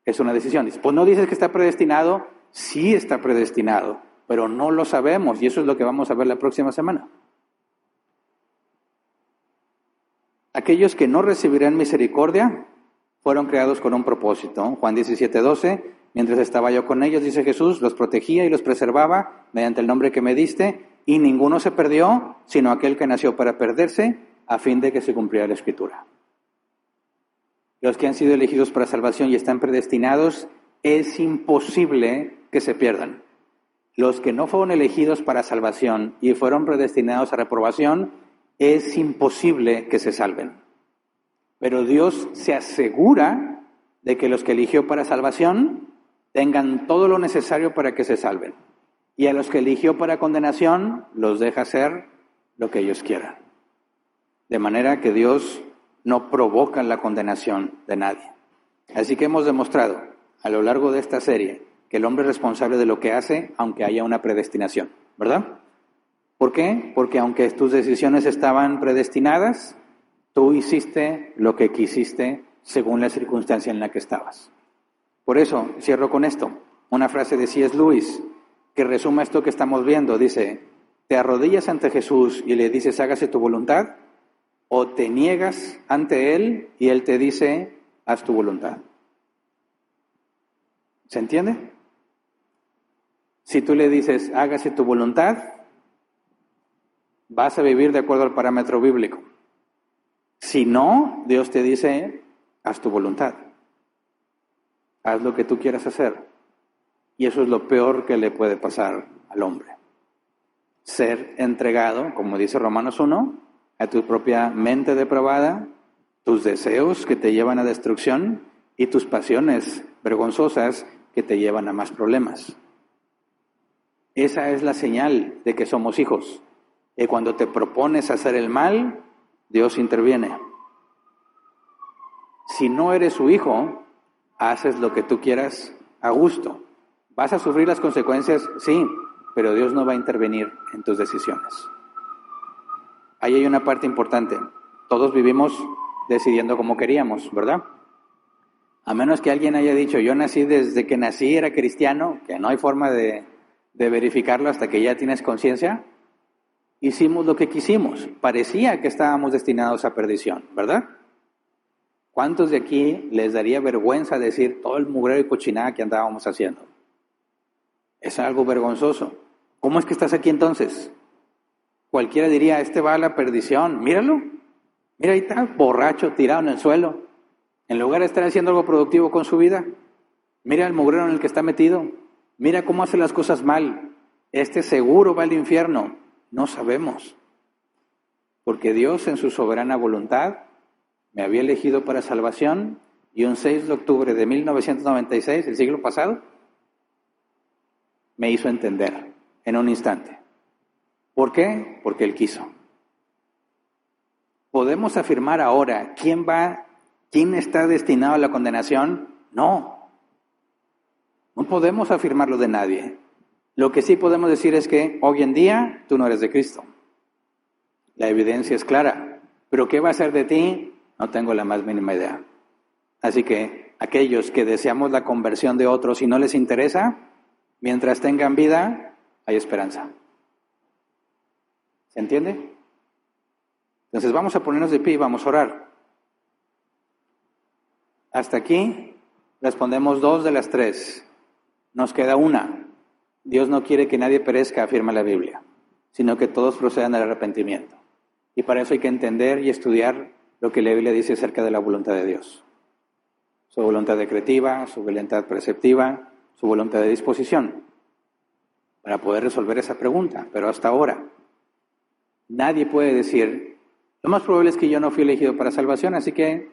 Es una decisión. Pues no dices que está predestinado. Sí está predestinado, pero no lo sabemos y eso es lo que vamos a ver la próxima semana. Aquellos que no recibirán misericordia fueron creados con un propósito. Juan 17:12, mientras estaba yo con ellos, dice Jesús, los protegía y los preservaba mediante el nombre que me diste, y ninguno se perdió, sino aquel que nació para perderse, a fin de que se cumpliera la Escritura. Los que han sido elegidos para salvación y están predestinados, es imposible que se pierdan. Los que no fueron elegidos para salvación y fueron predestinados a reprobación, es imposible que se salven. Pero Dios se asegura de que los que eligió para salvación tengan todo lo necesario para que se salven. Y a los que eligió para condenación, los deja hacer lo que ellos quieran. De manera que Dios no provoca la condenación de nadie. Así que hemos demostrado a lo largo de esta serie que el hombre es responsable de lo que hace, aunque haya una predestinación, ¿verdad? ¿Por qué? Porque aunque tus decisiones estaban predestinadas, tú hiciste lo que quisiste según la circunstancia en la que estabas. Por eso, cierro con esto. Una frase de C.S. Lewis que resume esto que estamos viendo. Dice, ¿te arrodillas ante Jesús y le dices, hágase tu voluntad? ¿O te niegas ante Él y Él te dice, haz tu voluntad? ¿Se entiende? Si tú le dices, hágase tu voluntad, vas a vivir de acuerdo al parámetro bíblico. Si no, Dios te dice, haz tu voluntad. Haz lo que tú quieras hacer. Y eso es lo peor que le puede pasar al hombre. Ser entregado, como dice Romanos 1, a tu propia mente depravada, tus deseos que te llevan a destrucción y tus pasiones vergonzosas que te llevan a más problemas. Esa es la señal de que somos hijos. Y cuando te propones hacer el mal, Dios interviene. Si no eres su hijo, haces lo que tú quieras a gusto. ¿Vas a sufrir las consecuencias? Sí, pero Dios no va a intervenir en tus decisiones. Ahí hay una parte importante. Todos vivimos decidiendo como queríamos, ¿verdad? A menos que alguien haya dicho, yo nací desde que nací, era cristiano, que no hay forma de verificarlo hasta que ya tienes conciencia. Hicimos lo que quisimos. Parecía que estábamos destinados a perdición, ¿verdad? ¿Cuántos de aquí les daría vergüenza decir todo el mugrero y cochinada que andábamos haciendo? Es algo vergonzoso. ¿Cómo es que estás aquí entonces? Cualquiera diría, este va a la perdición. Míralo. Mira, ahí está, borracho, tirado en el suelo. En lugar de estar haciendo algo productivo con su vida. Mira el mugrero en el que está metido. Mira cómo hace las cosas mal. Este seguro va al infierno. No sabemos. Porque Dios en su soberana voluntad me había elegido para salvación y un 6 de octubre de 1996, el siglo pasado, me hizo entender en un instante. ¿Por qué? Porque Él quiso. ¿Podemos afirmar ahora quién está destinado a la condenación? No. No podemos afirmarlo de nadie. Lo que sí podemos decir es que hoy en día tú no eres de Cristo. La evidencia es clara. Pero ¿qué va a ser de ti? No tengo la más mínima idea. Así que aquellos que deseamos la conversión de otros y no les interesa, mientras tengan vida, hay esperanza. ¿Se entiende? Entonces vamos a ponernos de pie y vamos a orar. Hasta aquí respondemos 2 de las 3. Nos queda una. Dios no quiere que nadie perezca, afirma la Biblia, sino que todos procedan al arrepentimiento. Y para eso hay que entender y estudiar lo que la Biblia dice acerca de la voluntad de Dios. Su voluntad decretiva, su voluntad preceptiva, su voluntad de disposición, para poder resolver esa pregunta. Pero hasta ahora, nadie puede decir, lo más probable es que yo no fui elegido para salvación, así que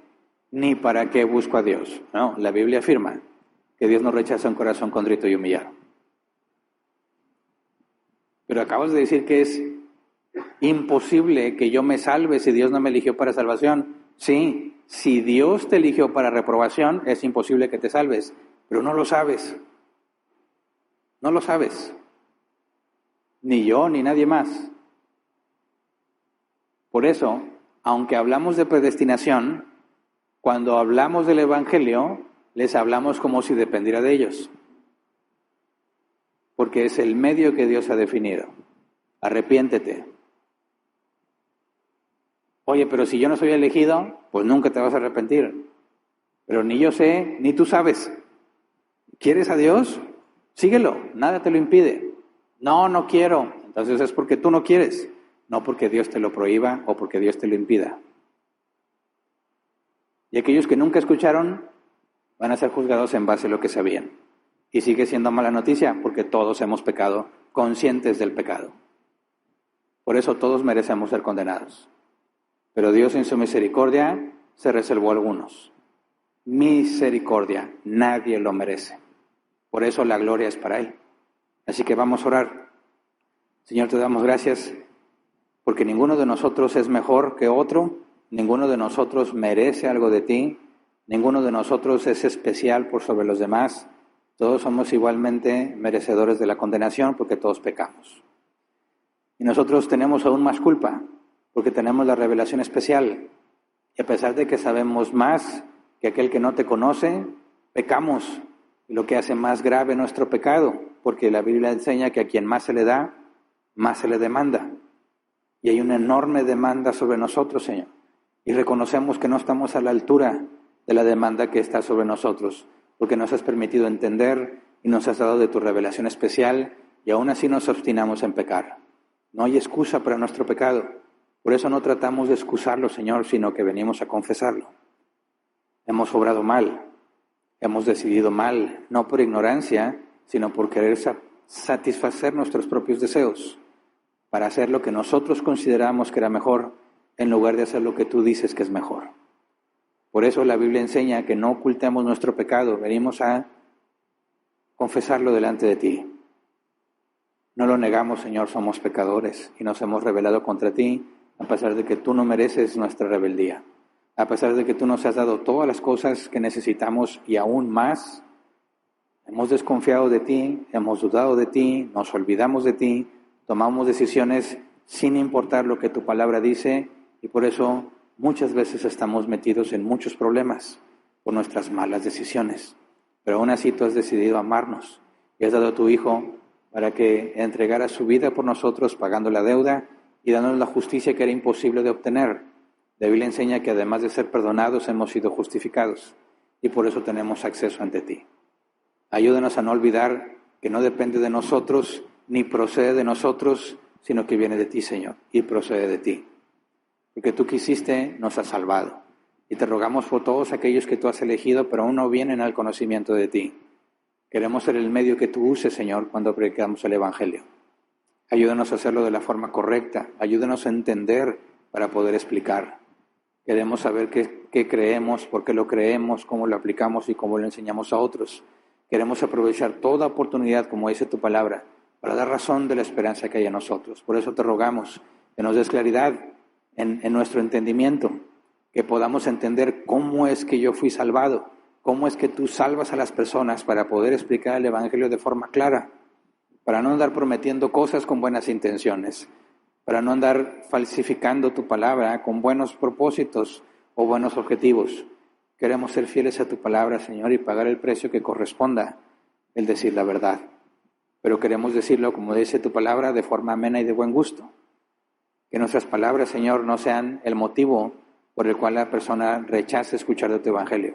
ni para qué busco a Dios. No, la Biblia afirma que Dios no rechaza un corazón contrito y humillado. Pero acabas de decir que es imposible que yo me salve si Dios no me eligió para salvación. Sí, si Dios te eligió para reprobación, es imposible que te salves, pero no lo sabes. No lo sabes. Ni yo, ni nadie más. Por eso, aunque hablamos de predestinación, cuando hablamos del Evangelio, les hablamos como si dependiera de ellos. Porque es el medio que Dios ha definido. Arrepiéntete. Oye, pero si yo no soy elegido, pues nunca te vas a arrepentir. Pero ni yo sé, ni tú sabes. ¿Quieres a Dios? Síguelo, nada te lo impide. No, no quiero. Entonces es porque tú no quieres, no porque Dios te lo prohíba o porque Dios te lo impida. Y aquellos que nunca escucharon van a ser juzgados en base a lo que sabían. Y sigue siendo mala noticia porque todos hemos pecado, conscientes del pecado. Por eso todos merecemos ser condenados. Pero Dios en su misericordia se reservó a algunos. Misericordia, nadie lo merece. Por eso la gloria es para Él. Así que vamos a orar. Señor, te damos gracias porque ninguno de nosotros es mejor que otro, ninguno de nosotros merece algo de ti, ninguno de nosotros es especial por sobre los demás. Todos somos igualmente merecedores de la condenación porque todos pecamos. Y nosotros tenemos aún más culpa porque tenemos la revelación especial. Y a pesar de que sabemos más que aquel que no te conoce, pecamos. Y lo que hace más grave nuestro pecado, porque la Biblia enseña que a quien más se le da, más se le demanda. Y hay una enorme demanda sobre nosotros, Señor. Y reconocemos que no estamos a la altura de la demanda que está sobre nosotros, porque nos has permitido entender y nos has dado de tu revelación especial, y aún así nos obstinamos en pecar. No hay excusa para nuestro pecado. Por eso no tratamos de excusarlo, Señor, sino que venimos a confesarlo. Hemos obrado mal, hemos decidido mal, no por ignorancia, sino por querer satisfacer nuestros propios deseos, para hacer lo que nosotros consideramos que era mejor, en lugar de hacer lo que tú dices que es mejor. Por eso la Biblia enseña que no ocultemos nuestro pecado, venimos a confesarlo delante de ti. No lo negamos, Señor, somos pecadores y nos hemos rebelado contra ti, a pesar de que tú no mereces nuestra rebeldía. A pesar de que tú nos has dado todas las cosas que necesitamos y aún más, hemos desconfiado de ti, hemos dudado de ti, nos olvidamos de ti, tomamos decisiones sin importar lo que tu palabra dice y por eso muchas veces estamos metidos en muchos problemas por nuestras malas decisiones. Pero aún así tú has decidido amarnos y has dado a tu Hijo para que entregara su vida por nosotros pagando la deuda y dándonos la justicia que era imposible de obtener. La Biblia enseña que además de ser perdonados hemos sido justificados y por eso tenemos acceso ante ti. Ayúdanos a no olvidar que no depende de nosotros ni procede de nosotros, sino que viene de ti, Señor, y procede de ti. Porque tú quisiste, nos has salvado. Y te rogamos por todos aquellos que tú has elegido, pero aún no vienen al conocimiento de ti. Queremos ser el medio que tú uses, Señor, cuando predicamos el Evangelio. Ayúdanos a hacerlo de la forma correcta. Ayúdanos a entender para poder explicar. Queremos saber qué creemos, por qué lo creemos, cómo lo aplicamos y cómo lo enseñamos a otros. Queremos aprovechar toda oportunidad, como dice tu palabra, para dar razón de la esperanza que hay en nosotros. Por eso te rogamos que nos des claridad en nuestro entendimiento, que podamos entender cómo es que yo fui salvado, cómo es que tú salvas a las personas para poder explicar el Evangelio de forma clara, para no andar prometiendo cosas con buenas intenciones, para no andar falsificando tu palabra con buenos propósitos o buenos objetivos. Queremos ser fieles a tu palabra, Señor, y pagar el precio que corresponda el decir la verdad. Pero queremos decirlo, como dice tu palabra, de forma amena y de buen gusto. Que nuestras palabras, Señor, no sean el motivo por el cual la persona rechace escuchar de tu Evangelio.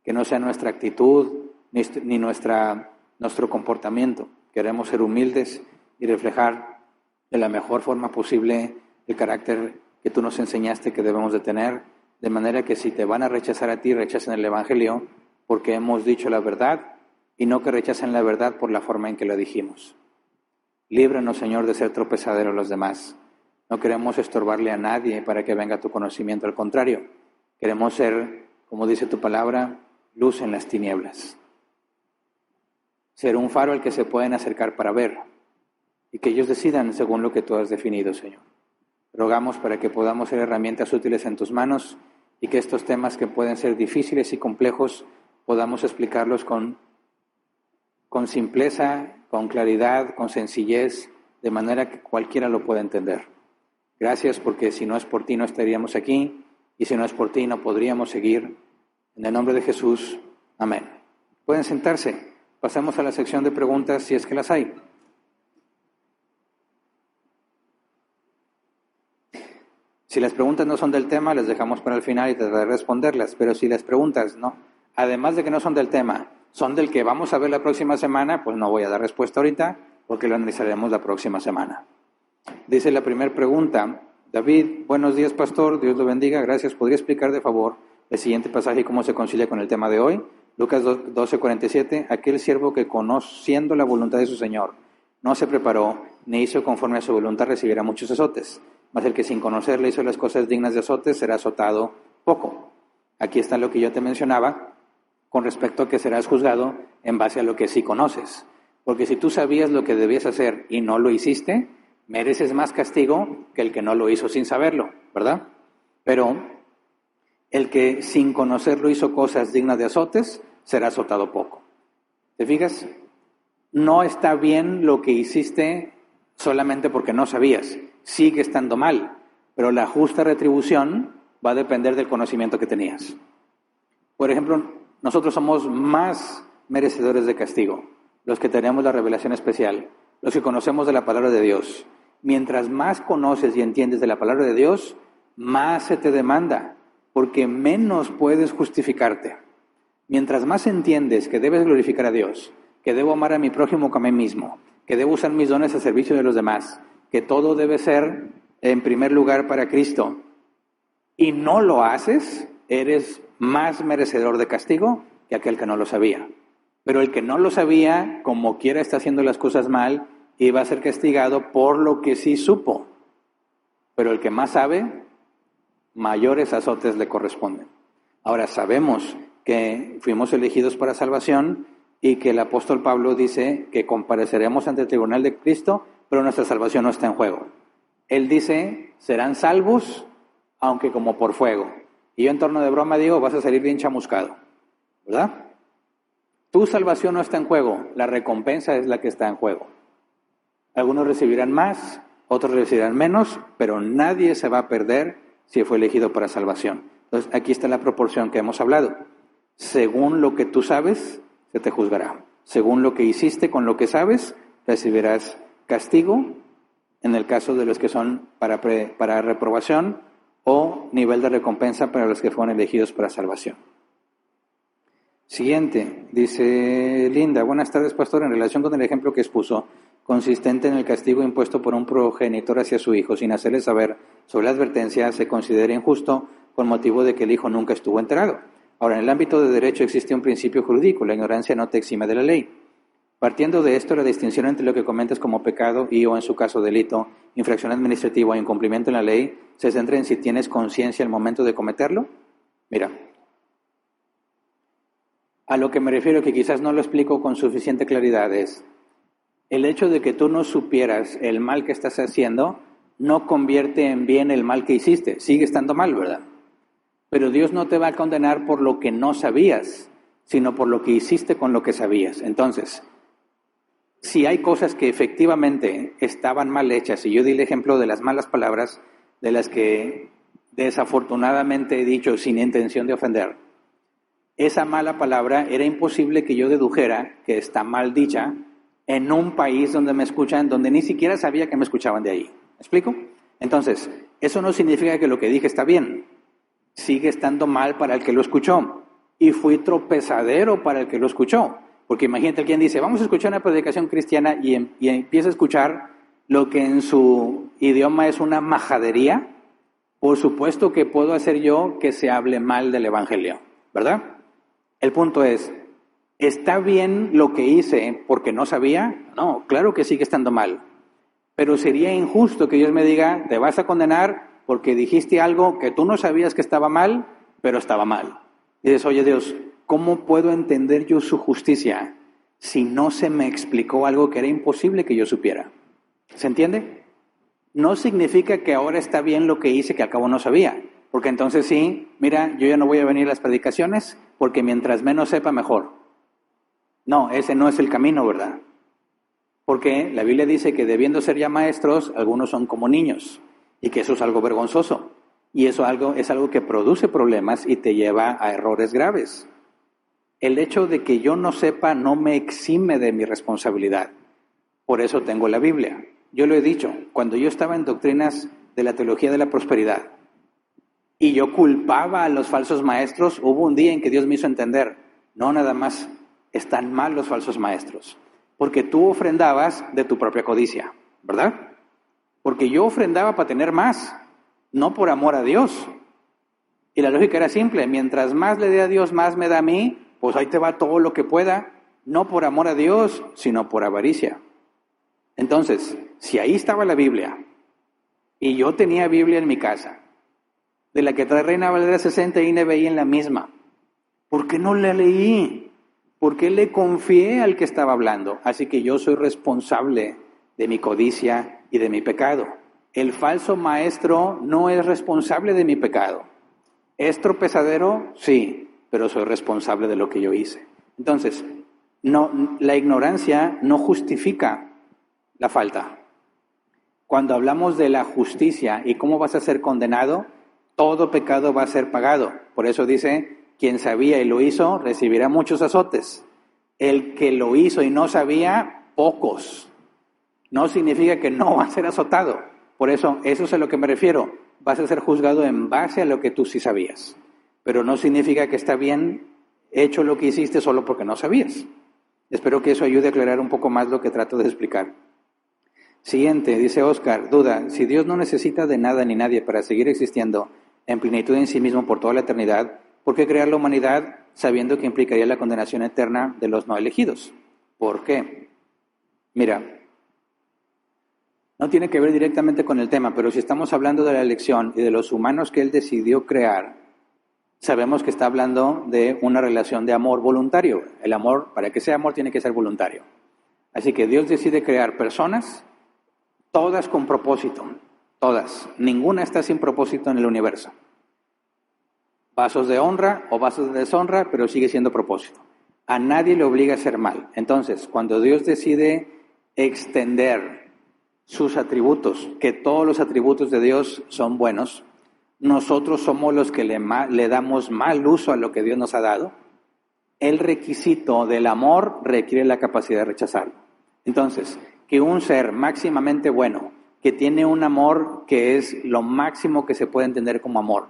Que no sea nuestra actitud ni nuestro comportamiento. Queremos ser humildes y reflejar de la mejor forma posible el carácter que tú nos enseñaste que debemos de tener, de manera que si te van a rechazar a ti, rechacen el Evangelio porque hemos dicho la verdad y no que rechacen la verdad por la forma en que la dijimos. Líbranos, Señor, de ser tropezadero a los demás. No queremos estorbarle a nadie para que venga tu conocimiento, al contrario, queremos ser, como dice tu palabra, luz en las tinieblas. Ser un faro al que se pueden acercar para ver y que ellos decidan según lo que tú has definido, Señor. Rogamos para que podamos ser herramientas útiles en tus manos y que estos temas que pueden ser difíciles y complejos podamos explicarlos con simpleza, con claridad, con sencillez, de manera que cualquiera lo pueda entender. Gracias porque si no es por ti no estaríamos aquí y si no es por ti no podríamos seguir. En el nombre de Jesús, amén. Pueden sentarse. Pasamos a la sección de preguntas si es que las hay. Si las preguntas no son del tema, las dejamos para el final y trataré de responderlas. Pero si las preguntas no, además de que no son del tema, son del que vamos a ver la próxima semana, pues no voy a dar respuesta ahorita porque lo analizaremos la próxima semana. Dice la primera pregunta, David, buenos días pastor, Dios lo bendiga, gracias. ¿Podría explicar de favor el siguiente pasaje y cómo se concilia con el tema de hoy? Lucas 12:47, aquel siervo que conociendo la voluntad de su Señor no se preparó ni hizo conforme a su voluntad recibirá muchos azotes. Mas el que sin conocerle hizo las cosas dignas de azotes será azotado poco. Aquí está lo que yo te mencionaba con respecto a que serás juzgado en base a lo que sí conoces. Porque si tú sabías lo que debías hacer y no lo hiciste, mereces más castigo que el que no lo hizo sin saberlo, ¿verdad? Pero el que sin conocerlo hizo cosas dignas de azotes será azotado poco. ¿Te fijas? No está bien lo que hiciste solamente porque no sabías. Sigue estando mal, pero la justa retribución va a depender del conocimiento que tenías. Por ejemplo, nosotros somos más merecedores de castigo, los que tenemos la revelación especial, los que conocemos de la palabra de Dios. Mientras más conoces y entiendes de la palabra de Dios, más se te demanda, porque menos puedes justificarte. Mientras más entiendes que debes glorificar a Dios, que debo amar a mi prójimo como a mí mismo, que debo usar mis dones a servicio de los demás, que todo debe ser en primer lugar para Cristo, y no lo haces, eres más merecedor de castigo que aquel que no lo sabía. Pero el que no lo sabía, como quiera está haciendo las cosas mal, y va a ser castigado por lo que sí supo. Pero el que más sabe, mayores azotes le corresponden. Ahora sabemos que fuimos elegidos para salvación y que el apóstol Pablo dice que compareceremos ante el tribunal de Cristo, pero nuestra salvación no está en juego. Él dice, serán salvos, aunque como por fuego. Y yo en torno de broma digo, vas a salir bien chamuscado, ¿verdad? Tu salvación no está en juego, la recompensa es la que está en juego. Algunos recibirán más, otros recibirán menos, pero nadie se va a perder si fue elegido para salvación. Entonces, aquí está la proporción que hemos hablado. Según lo que tú sabes, se te juzgará. Según lo que hiciste con lo que sabes, recibirás castigo, en el caso de los que son para reprobación, o nivel de recompensa para los que fueron elegidos para salvación. Siguiente, dice Linda, buenas tardes pastor, en relación con el ejemplo que expuso, consistente en el castigo impuesto por un progenitor hacia su hijo, sin hacerle saber sobre la advertencia, se considera injusto con motivo de que el hijo nunca estuvo enterado. Ahora, en el ámbito de derecho existe un principio jurídico, la ignorancia no te exime de la ley. Partiendo de esto, la distinción entre lo que comentas como pecado y, o en su caso, delito, infracción administrativa o incumplimiento en la ley, se centra en si tienes conciencia al momento de cometerlo. Mira, a lo que me refiero, que quizás no lo explico con suficiente claridad, es el hecho de que tú no supieras el mal que estás haciendo no convierte en bien el mal que hiciste. Sigue estando mal, ¿verdad? Pero Dios no te va a condenar por lo que no sabías, sino por lo que hiciste con lo que sabías. Entonces, si hay cosas que efectivamente estaban mal hechas, y yo di el ejemplo de las malas palabras, de las que desafortunadamente he dicho sin intención de ofender, esa mala palabra era imposible que yo dedujera que está mal dicha en un país donde me escuchan, donde ni siquiera sabía que me escuchaban de ahí. ¿Me explico? Entonces, eso no significa que lo que dije está bien. Sigue estando mal para el que lo escuchó. Y fui tropezadero para el que lo escuchó. Porque imagínate alguien dice, vamos a escuchar una predicación cristiana y empieza a escuchar lo que en su idioma es una majadería. Por supuesto que puedo hacer yo que se hable mal del evangelio, ¿verdad? El punto es, ¿está bien lo que hice porque no sabía? No, claro que sigue estando mal. Pero sería injusto que Dios me diga, te vas a condenar porque dijiste algo que tú no sabías que estaba mal, pero estaba mal. Y dices, oye Dios, ¿cómo puedo entender yo su justicia si no se me explicó algo que era imposible que yo supiera? ¿Se entiende? No significa que ahora está bien lo que hice que al cabo no sabía. Porque entonces sí, mira, yo ya no voy a venir a las predicaciones porque mientras menos sepa, mejor. No, ese no es el camino, ¿verdad? Porque la Biblia dice que debiendo ser ya maestros, algunos son como niños y que eso es algo vergonzoso. Y eso es algo que produce problemas y te lleva a errores graves. El hecho de que yo no sepa no me exime de mi responsabilidad. Por eso tengo la Biblia. Yo lo he dicho, cuando yo estaba en doctrinas de la teología de la prosperidad, y yo culpaba a los falsos maestros, hubo un día en que Dios me hizo entender, no nada más están mal los falsos maestros, porque tú ofrendabas de tu propia codicia, ¿verdad? Porque yo ofrendaba para tener más, no por amor a Dios. Y la lógica era simple, mientras más le dé a Dios, más me da a mí, pues ahí te va todo lo que pueda, no por amor a Dios, sino por avaricia. Entonces, si ahí estaba la Biblia, y yo tenía Biblia en mi casa, de la que trae Reina Valera 60 y NBI en la misma, ¿por qué no la leí? ¿Por qué le confié al que estaba hablando? Así que yo soy responsable de mi codicia y de mi pecado. El falso maestro no es responsable de mi pecado. ¿Es tropezadero? Sí, pero soy responsable de lo que yo hice. Entonces, no, la ignorancia no justifica la falta. Cuando hablamos de la justicia y cómo vas a ser condenado, todo pecado va a ser pagado. Por eso dice, quien sabía y lo hizo, recibirá muchos azotes. El que lo hizo y no sabía, pocos. No significa que no va a ser azotado. Por eso es a lo que me refiero. Vas a ser juzgado en base a lo que tú sí sabías. Pero no significa que está bien hecho lo que hiciste solo porque no sabías. Espero que eso ayude a aclarar un poco más lo que trato de explicar. Siguiente, dice Oscar, duda, si Dios no necesita de nada ni nadie para seguir existiendo en plenitud en sí mismo por toda la eternidad, ¿por qué crear la humanidad sabiendo que implicaría la condenación eterna de los no elegidos? ¿Por qué? Mira, no tiene que ver directamente con el tema, pero si estamos hablando de la elección y de los humanos que Él decidió crear, sabemos que está hablando de una relación de amor voluntario. El amor, para que sea amor, tiene que ser voluntario. Así que Dios decide crear personas, todas con propósito, todas. Ninguna está sin propósito en el universo. Vasos de honra o vasos de deshonra, pero sigue siendo propósito. A nadie le obliga a hacer mal. Entonces, cuando Dios decide extender sus atributos, que todos los atributos de Dios son buenos, nosotros somos los que le damos mal uso a lo que Dios nos ha dado. El requisito del amor requiere la capacidad de rechazarlo. Entonces, que un ser máximamente bueno, que tiene un amor que es lo máximo que se puede entender como amor,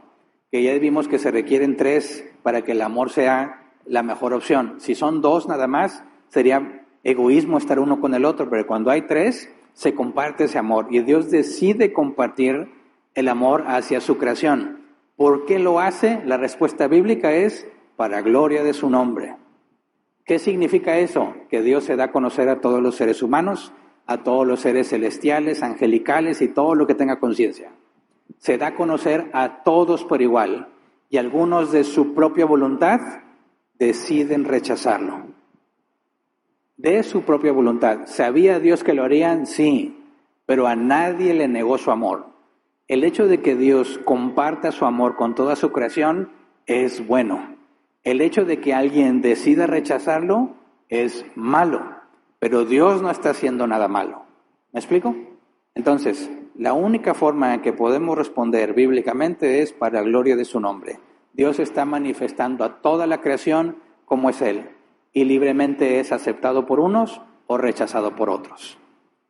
que ya vimos que se requieren 3 para que el amor sea la mejor opción. Si son 2 nada más, sería egoísmo estar uno con el otro, pero cuando hay 3, se comparte ese amor y Dios decide compartir el amor hacia su creación. ¿Por qué lo hace? La respuesta bíblica es para gloria de su nombre. ¿Qué significa eso? Que Dios se da a conocer a todos los seres humanos, a todos los seres celestiales, angelicales y todo lo que tenga conciencia. Se da a conocer a todos por igual y algunos de su propia voluntad deciden rechazarlo. De su propia voluntad. ¿Sabía Dios que lo harían? Sí, pero a nadie le negó su amor. El hecho de que Dios comparta su amor con toda su creación es bueno. El hecho de que alguien decida rechazarlo es malo, pero Dios no está haciendo nada malo. ¿Me explico? Entonces, la única forma en que podemos responder bíblicamente es para la gloria de su nombre. Dios está manifestando a toda la creación como es Él, y libremente es aceptado por unos o rechazado por otros.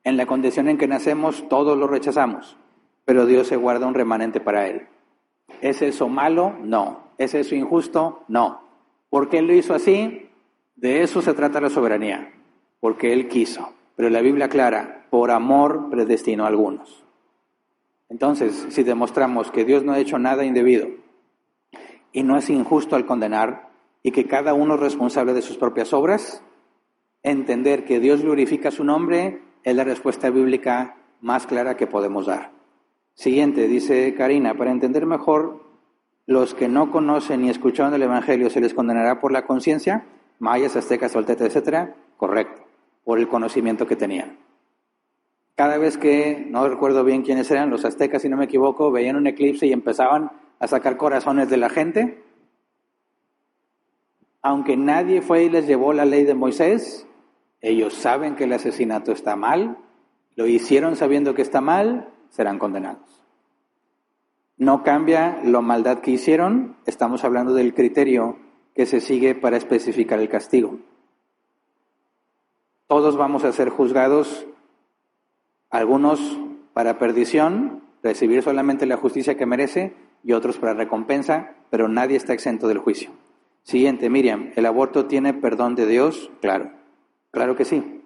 En la condición en que nacemos, todos lo rechazamos, pero Dios se guarda un remanente para Él. ¿Es eso malo? No. ¿Es eso injusto? No. ¿Por qué Él lo hizo así? De eso se trata la soberanía, porque Él quiso. Pero la Biblia aclara, por amor predestinó a algunos. Entonces, si demostramos que Dios no ha hecho nada indebido y no es injusto al condenar y que cada uno es responsable de sus propias obras, entender que Dios glorifica su nombre es la respuesta bíblica más clara que podemos dar. Siguiente, dice Karina, para entender mejor, los que no conocen ni escucharon el Evangelio, ¿se les condenará por la conciencia? Mayas, aztecas, toltecas, etcétera. Correcto, por el conocimiento que tenían. Cada vez que, no recuerdo bien quiénes eran, los aztecas, si no me equivoco, veían un eclipse y empezaban a sacar corazones de la gente. Aunque nadie fue y les llevó la ley de Moisés, ellos saben que el asesinato está mal, lo hicieron sabiendo que está mal, serán condenados. No cambia la maldad que hicieron, estamos hablando del criterio que se sigue para especificar el castigo. Todos vamos a ser juzgados, algunos para perdición, recibir solamente la justicia que merece, y otros para recompensa, pero nadie está exento del juicio. Siguiente, Miriam, ¿el aborto tiene perdón de Dios? Claro, claro que sí.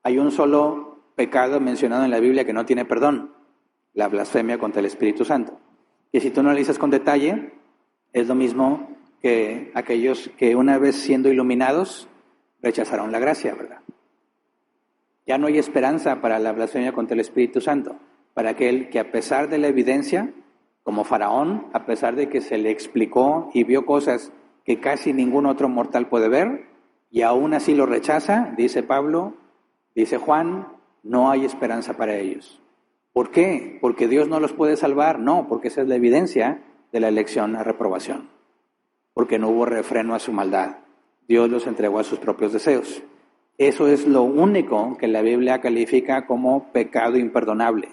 Hay un solo pecado mencionado en la Biblia que no tiene perdón, la blasfemia contra el Espíritu Santo. Y si tú analizas con detalle, es lo mismo que aquellos que una vez siendo iluminados rechazaron la gracia, ¿verdad? Ya no hay esperanza para la blasfemia contra el Espíritu Santo, para aquel que a pesar de la evidencia, como Faraón, a pesar de que se le explicó y vio cosas que casi ningún otro mortal puede ver, y aún así lo rechaza, dice Pablo, dice Juan, no hay esperanza para ellos. ¿Por qué? ¿Porque Dios no los puede salvar? No, porque esa es la evidencia de la elección a reprobación. Porque no hubo refreno a su maldad. Dios los entregó a sus propios deseos. Eso es lo único que la Biblia califica como pecado imperdonable.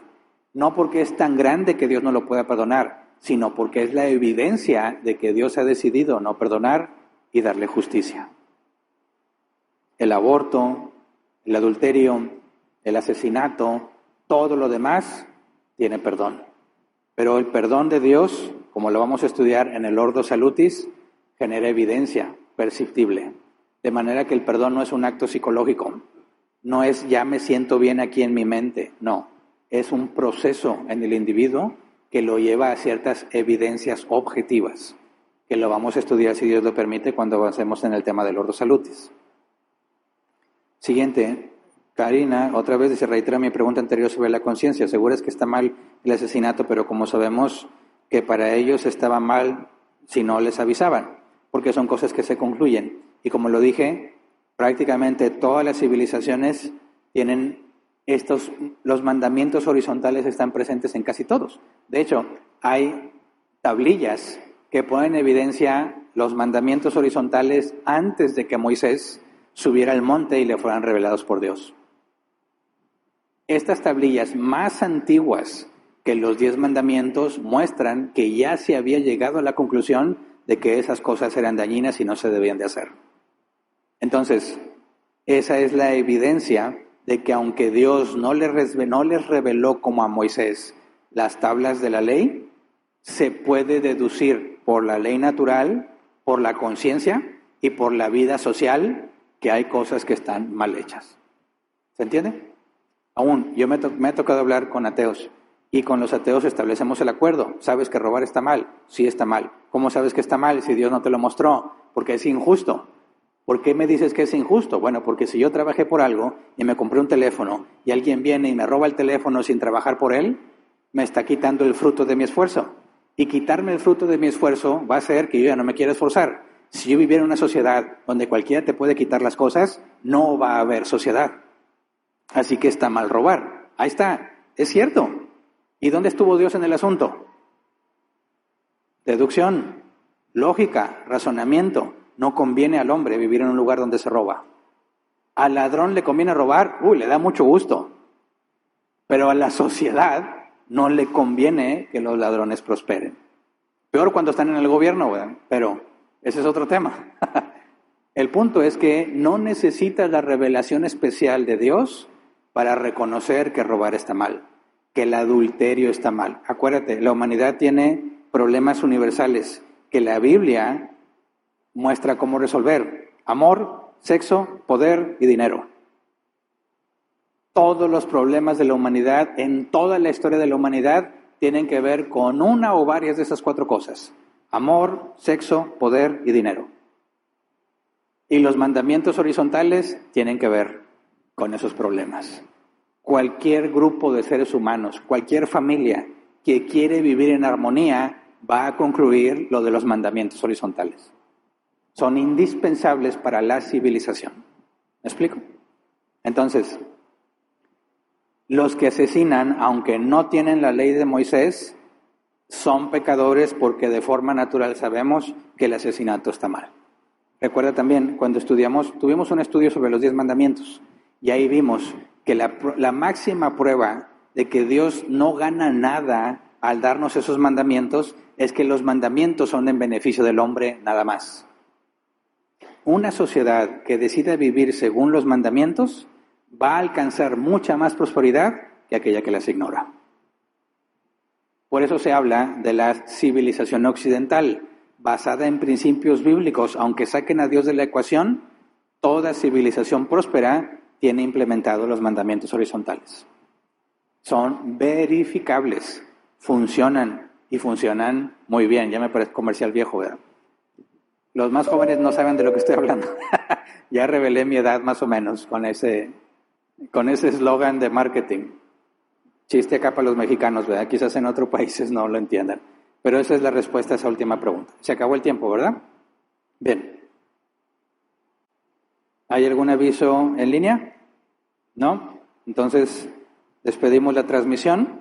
No porque es tan grande que Dios no lo pueda perdonar, sino porque es la evidencia de que Dios ha decidido no perdonar y darle justicia. El aborto, el adulterio, el asesinato, todo lo demás tiene perdón. Pero el perdón de Dios, como lo vamos a estudiar en el Ordo Salutis, genera evidencia perceptible. De manera que el perdón no es un acto psicológico, no es ya me siento bien aquí en mi mente, no. Es un proceso en el individuo que lo lleva a ciertas evidencias objetivas, que lo vamos a estudiar, si Dios lo permite, cuando avancemos en el tema del Ordo Salutis. Siguiente, Karina, otra vez se reitera mi pregunta anterior sobre la conciencia. Seguro es que está mal el asesinato, pero como sabemos que para ellos estaba mal si no les avisaban, porque son cosas que se concluyen. Y como lo dije, prácticamente todas las civilizaciones tienen los mandamientos horizontales están presentes en casi todos. De hecho, hay tablillas que ponen en evidencia los mandamientos horizontales antes de que Moisés subiera al monte y le fueran revelados por Dios. Estas tablillas más antiguas que los 10 mandamientos muestran que ya se había llegado a la conclusión de que esas cosas eran dañinas y no se debían de hacer. Entonces, esa es la evidencia de que aunque Dios no les reveló como a Moisés las tablas de la ley, se puede deducir por la ley natural, por la conciencia y por la vida social que hay cosas que están mal hechas. ¿Se entiende? Aún, yo me ha tocado hablar con ateos y con los ateos establecemos el acuerdo. ¿Sabes que robar está mal? Sí está mal. ¿Cómo sabes que está mal si Dios no te lo mostró? Porque es injusto. ¿Por qué me dices que es injusto? Bueno, porque si yo trabajé por algo y me compré un teléfono y alguien viene y me roba el teléfono sin trabajar por él, me está quitando el fruto de mi esfuerzo. Y quitarme el fruto de mi esfuerzo va a hacer que yo ya no me quiera esforzar. Si yo viviera en una sociedad donde cualquiera te puede quitar las cosas, no va a haber sociedad. Así que está mal robar. Ahí está, es cierto. ¿Y dónde estuvo Dios en el asunto? Deducción, lógica, razonamiento. No conviene al hombre vivir en un lugar donde se roba. Al ladrón le conviene robar, le da mucho gusto. Pero a la sociedad no le conviene que los ladrones prosperen. Peor cuando están en el gobierno, ¿verdad? Pero ese es otro tema. El punto es que no necesitas la revelación especial de Dios para reconocer que robar está mal, que el adulterio está mal. Acuérdate, la humanidad tiene problemas universales que la Biblia muestra cómo resolver: amor, sexo, poder y dinero. Todos los problemas de la humanidad, en toda la historia de la humanidad, tienen que ver con una o varias de esas 4 cosas: amor, sexo, poder y dinero. Y los mandamientos horizontales tienen que ver con esos problemas. Cualquier grupo de seres humanos, cualquier familia que quiere vivir en armonía, va a concluir lo de los mandamientos horizontales. Son indispensables para la civilización. ¿Me explico? Entonces, los que asesinan, aunque no tienen la ley de Moisés, son pecadores porque de forma natural sabemos que el asesinato está mal. Recuerda también, cuando tuvimos un estudio sobre los 10 mandamientos, y ahí vimos que la máxima prueba de que Dios no gana nada al darnos esos mandamientos es que los mandamientos son en beneficio del hombre nada más. Una sociedad que decida vivir según los mandamientos va a alcanzar mucha más prosperidad que aquella que las ignora. Por eso se habla de la civilización occidental, basada en principios bíblicos. Aunque saquen a Dios de la ecuación, toda civilización próspera tiene implementados los mandamientos horizontales. Son verificables, funcionan y funcionan muy bien. Ya me parece comercial viejo, ¿verdad? Los más jóvenes no saben de lo que estoy hablando. Ya revelé mi edad más o menos con ese eslogan de marketing. Chiste acá para los mexicanos, ¿verdad? Quizás en otros países no lo entiendan. Pero esa es la respuesta a esa última pregunta. Se acabó el tiempo, ¿verdad? Bien. ¿Hay algún aviso en línea? ¿No? Entonces, despedimos la transmisión.